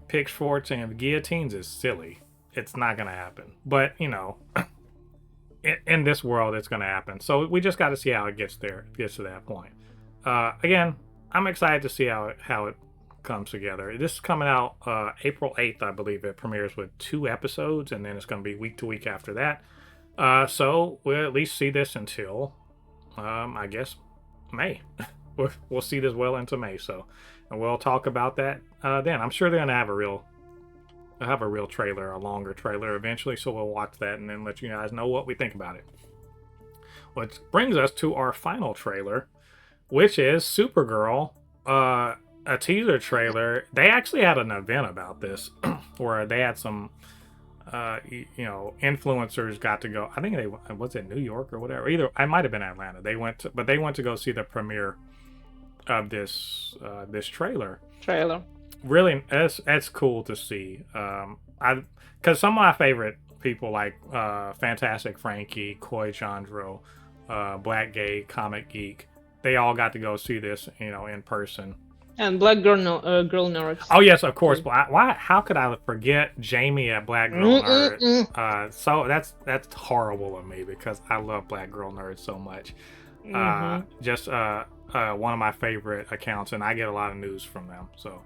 pitchforks and guillotines is silly. It's not gonna happen. But you know, in this world, it's gonna happen. So we just got to see how it gets there. Gets to that point. Again, I'm excited to see how it comes together. This is coming out April 8th, I believe. It premieres with 2 episodes, and then it's going to be week to week after that. So we'll at least see this until, I guess, May. We'll see this well into May. So, and we'll talk about that then. I'm sure they're going to have a real trailer, a longer trailer eventually. So we'll watch that and then let you guys know what we think about it. Which brings us to our final trailer, which is Supergirl. A teaser trailer. They actually had an event about this where they had some influencers got to go. I think was it New York or whatever. Either I might have been Atlanta. They went to go see the premiere of this trailer. Really, that's cool to see. Because some of my favorite people like Fantastic Frankie, Koi Chandro, Black Gay, Comic Geek, they all got to go see this, in person.
And Black Girl Nerds.
Oh yes, of course. Why? How could I forget Jamie at Black Girl Nerd? So that's horrible of me because I love Black Girl Nerd so much. Just one of my favorite accounts, and I get a lot of news from them. So.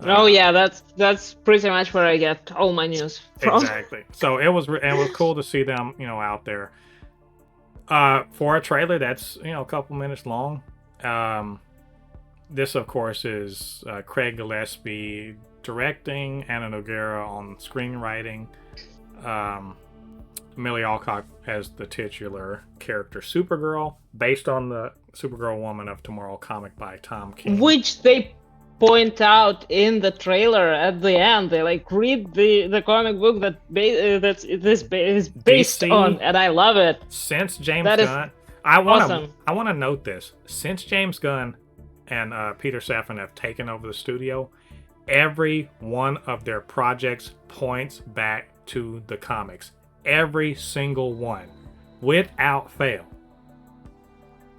Yeah, that's pretty much where I get all my news from.
Exactly. So it was cool to see them, out there. For a trailer that's a couple minutes long. This, of course, is Craig Gillespie directing, Anna Noguera on screenwriting, Millie Alcock as the titular character Supergirl, based on the Supergirl Woman of Tomorrow comic by Tom King.
Which they point out in the trailer at the end. They read the comic book that this is based DC, on, and I love it.
Since James Gunn, I want to note this. Since James Gunn and Peter Safran have taken over the studio, every one of their projects points back to the comics. Every single one, without fail.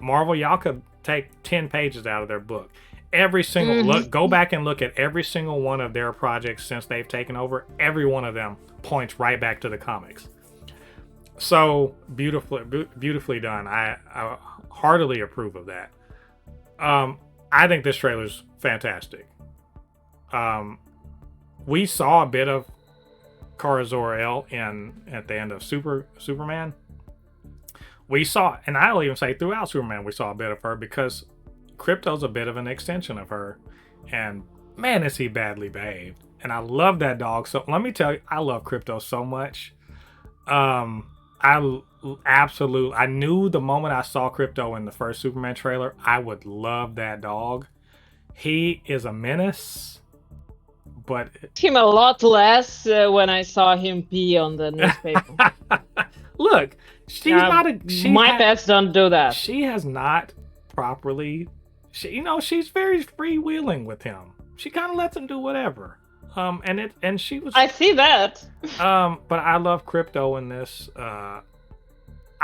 Marvel, y'all could take 10 pages out of their book. Every single go back and look at every single one of their projects since they've taken over. Every one of them points right back to the comics. So beautifully done. I heartily approve of that. I think this trailer's fantastic. We saw a bit of Kara Zor-El at the end of Superman. We saw, and I'll even say throughout Superman, we saw a bit of her because Krypto's a bit of an extension of her. And man, is he badly behaved. And I love that dog. So let me tell you, I love Krypto so much. I knew the moment I saw Krypto in the first Superman trailer, I would love that dog. He is a menace, but
him a lot less when I saw him pee on the newspaper.
Look, my
pets don't do that.
She has not properly. She's very freewheeling with him. She kind of lets him do whatever. And she was.
I see that.
But I love Crypto in this.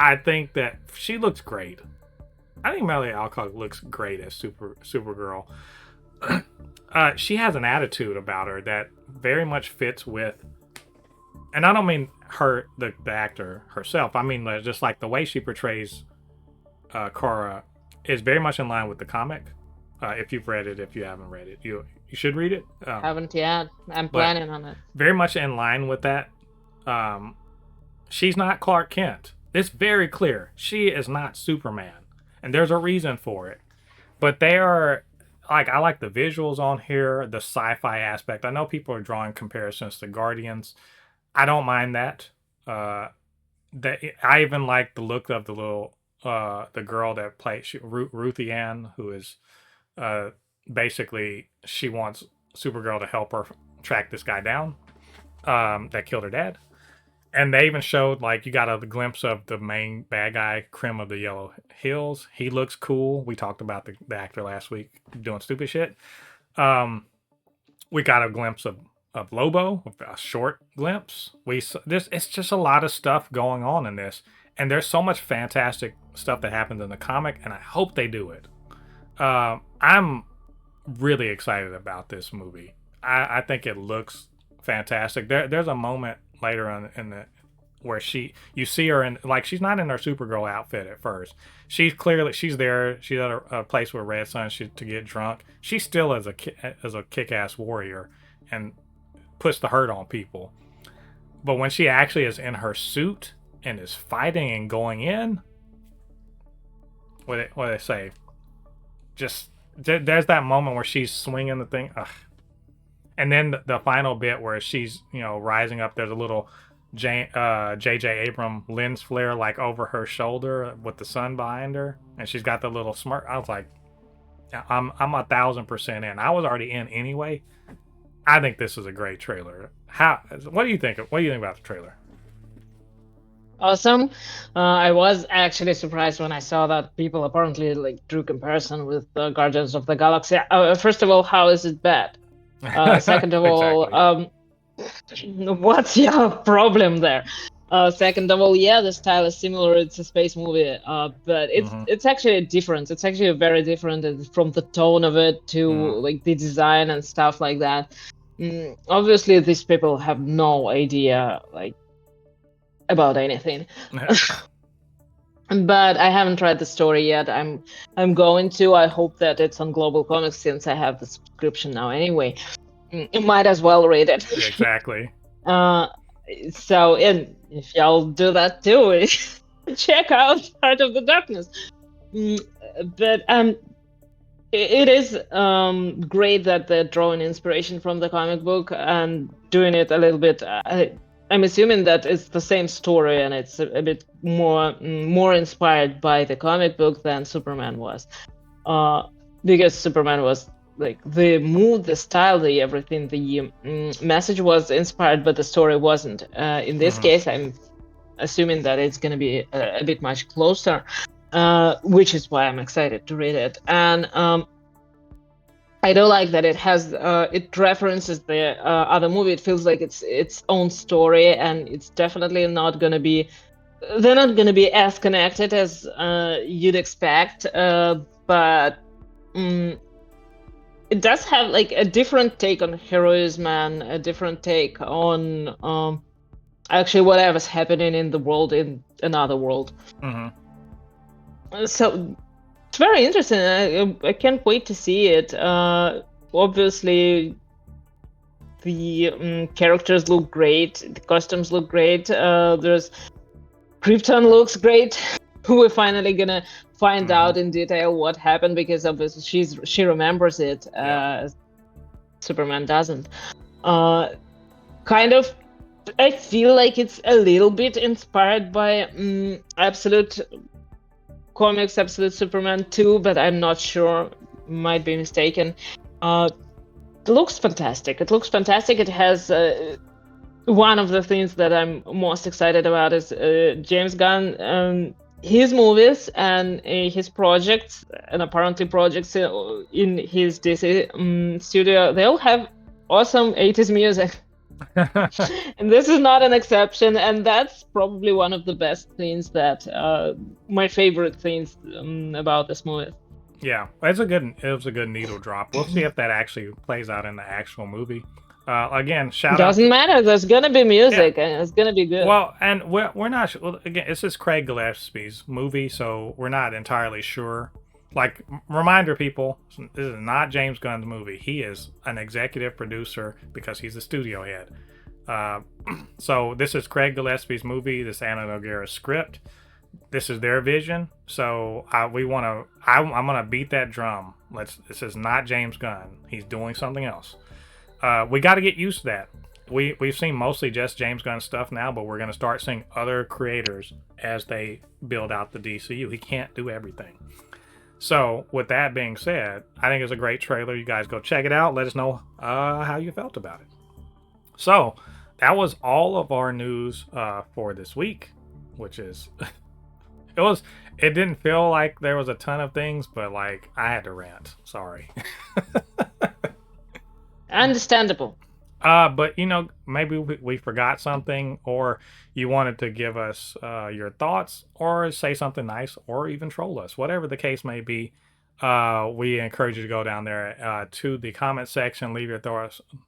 I think that she looks great. I think Melanie Alcock looks great as Supergirl. She has an attitude about her that very much fits with, and I don't mean her, the actor herself. I mean just like the way she portrays Kara is very much in line with the comic. If you've read it, if you haven't read it, you should read it.
Haven't yet. I'm planning on it.
Very much in line with that. She's not Clark Kent. It's very clear. She is not Superman, and there's a reason for it. But they are like, I like the visuals on here, the sci-fi aspect. I know people are drawing comparisons to Guardians. I don't mind that. I even like the look of the little the girl that plays Ruthie Ann, who is basically she wants Supergirl to help her track this guy down that killed her dad. And they even showed, like, you got a glimpse of the main bad guy, Krim of the Yellow Hills. He looks cool. We talked about the actor last week doing stupid shit. We got a glimpse of Lobo, a short glimpse. It's just a lot of stuff going on in this. And there's so much fantastic stuff that happens in the comic, and I hope they do it. I'm really excited about this movie. I think it looks fantastic. There's a moment later on in the where you see her in, like, she's not in her Supergirl outfit at first. She's there. She's at a place where Red Sun to get drunk. She still is a kick-ass warrior and puts the hurt on people. But when she actually is in her suit and is fighting and going in, what do they say? Just there's that moment where she's swinging the thing. Ugh. And then the final bit where she's, rising up, there's a little J.J. Abrams lens flare like over her shoulder with the sun behind her, and she's got the little smirk. I was like, I'm 1,000% in. I was already in anyway. I think this is a great trailer. What do you think? What do you think about the trailer?
Awesome. I was actually surprised when I saw that people apparently drew comparison with Guardians of the Galaxy. First of all, how is it bad? Second of all, what's your problem there? Second of all, yeah, the style is similar. It's a space movie, but it's actually different. It's actually very different from the tone of it to the design and stuff like that. Obviously, these people have no idea about anything. But I haven't read the story yet. I'm going to. I hope that it's on Global Comics since I have the subscription now anyway. You might as well read it.
Exactly.
So, and if y'all do that too, check out Hart of the Darkness. But it is great that they're drawing inspiration from the comic book and doing it a little bit. I'm assuming that it's the same story and it's a bit more inspired by the comic book than Superman was, because Superman was the mood, the style, the everything, the message was inspired, but the story wasn't. In this case, I'm assuming that it's going to be a bit much closer, which is why I'm excited to read it. And I do like that it references the other movie. It feels like it's its own story, and it's definitely not going to be. They're not going to be as connected as you'd expect, but it does have a different take on heroism and a different take on actually whatever's happening in the world, in another world. So it's very interesting. I can't wait to see it. Obviously, the characters look great. The costumes look great. There's Krypton looks great. We're finally gonna find out in detail what happened, because obviously she remembers it. Superman doesn't. Kind of. I feel like it's a little bit inspired by Absolute Comics, Absolute Superman 2, but I'm not sure. Might be mistaken. It looks fantastic. It has one of the things that I'm most excited about is James Gunn, his movies and his projects, and apparently projects in his DC studio. They all have awesome 80s music. And this is not an exception, and that's probably one of the best things that my favorite things about this movie.
Yeah, it was a good needle drop. We'll see if that actually plays out in the actual movie. Again, shout out
Doesn't
to,
matter. There's gonna be
yeah.
music, and it's gonna be good.
Well, and we're not well, again. This is Craig Gillespie's movie, so we're not entirely sure. Like reminder, people, this is not James Gunn's movie. He is an executive producer because he's the studio head. Uh, so this is Craig Gillespie's movie. This Anna Nogueira's script. This is their vision. So we want to. I'm gonna beat that drum. This is not James Gunn. He's doing something else. We got to get used to that. We've seen mostly just James Gunn stuff now, but we're going to start seeing other creators as they build out the DCU. He can't do everything. So, with that being said, I think it's a great trailer. You guys go check it out. Let us know how you felt about it. So, that was all of our news for this week, which is it didn't feel like there was a ton of things, but like I had to rant. Sorry.
Understandable.
But maybe we forgot something, or you wanted to give us your thoughts, or say something nice, or even troll us, whatever the case may be. We encourage you to go down there to the comment section, leave your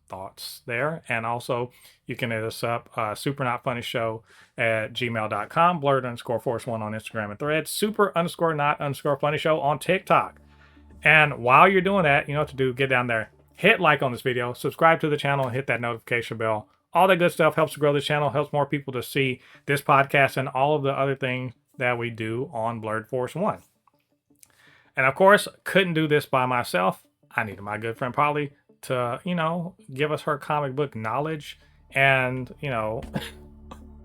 thoughts there, and also you can hit us up, supernotfunnyshow at gmail.com, blurred_force1 on Instagram and Threads, super_not_funny show on TikTok. And while you're doing that, you know what to do. Get down there. Hit like on this video, subscribe to the channel, and hit that notification bell. All that good stuff helps to grow the channel, helps more people to see this podcast and all of the other things that we do on Blurred Force 1. And of course, couldn't do this by myself. I needed my good friend Polly to, give us her comic book knowledge and,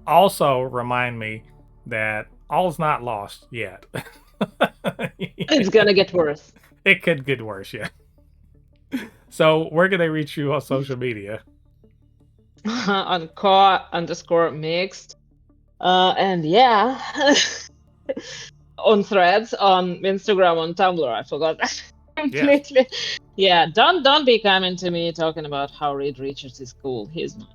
also remind me that all's not lost yet.
It's gonna get worse.
It could get worse, yeah. So where can they reach you on social media?
On core_mixed. And yeah. On Threads, on Instagram, on Tumblr. I forgot that completely. Yeah, don't be coming to me talking about how Reed Richards is cool. He's not.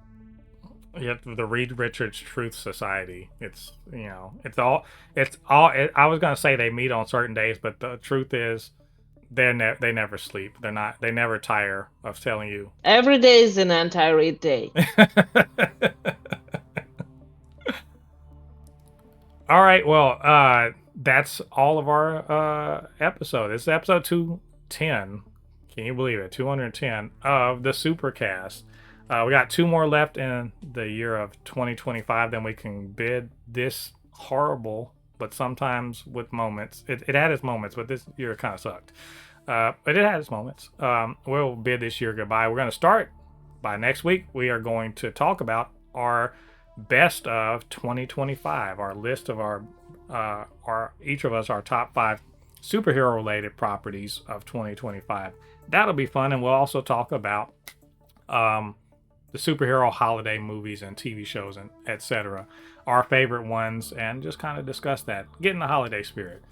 Yeah, the Reed Richards Truth Society. It's I was gonna say they meet on certain days, but the truth is they never sleep. They never tire of telling you.
Every day is an anti-Reed day.
All right, well, that's all of our episode. This is episode 210. Can you believe it? 210 of the Supercast. We got 2 more left in the year of 2025. Then we can bid this horrible, but sometimes with moments. It had its moments, but this year kind of sucked. But it had its moments. We'll bid this year goodbye. We're going to start by next week. We are going to talk about our best of 2025. Our list of our each of us our top 5 superhero related properties of 2025. That'll be fun, and we'll also talk about the superhero holiday movies and TV shows and etc. Our favorite ones, and just kind of discuss that. Get in the holiday spirit.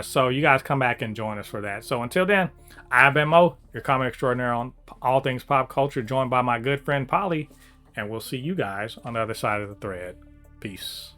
So you guys come back and join us for that. So until then, I've been Mo, your comic extraordinaire on all things pop culture, joined by my good friend Polly, and we'll see you guys on the other side of the thread. Peace.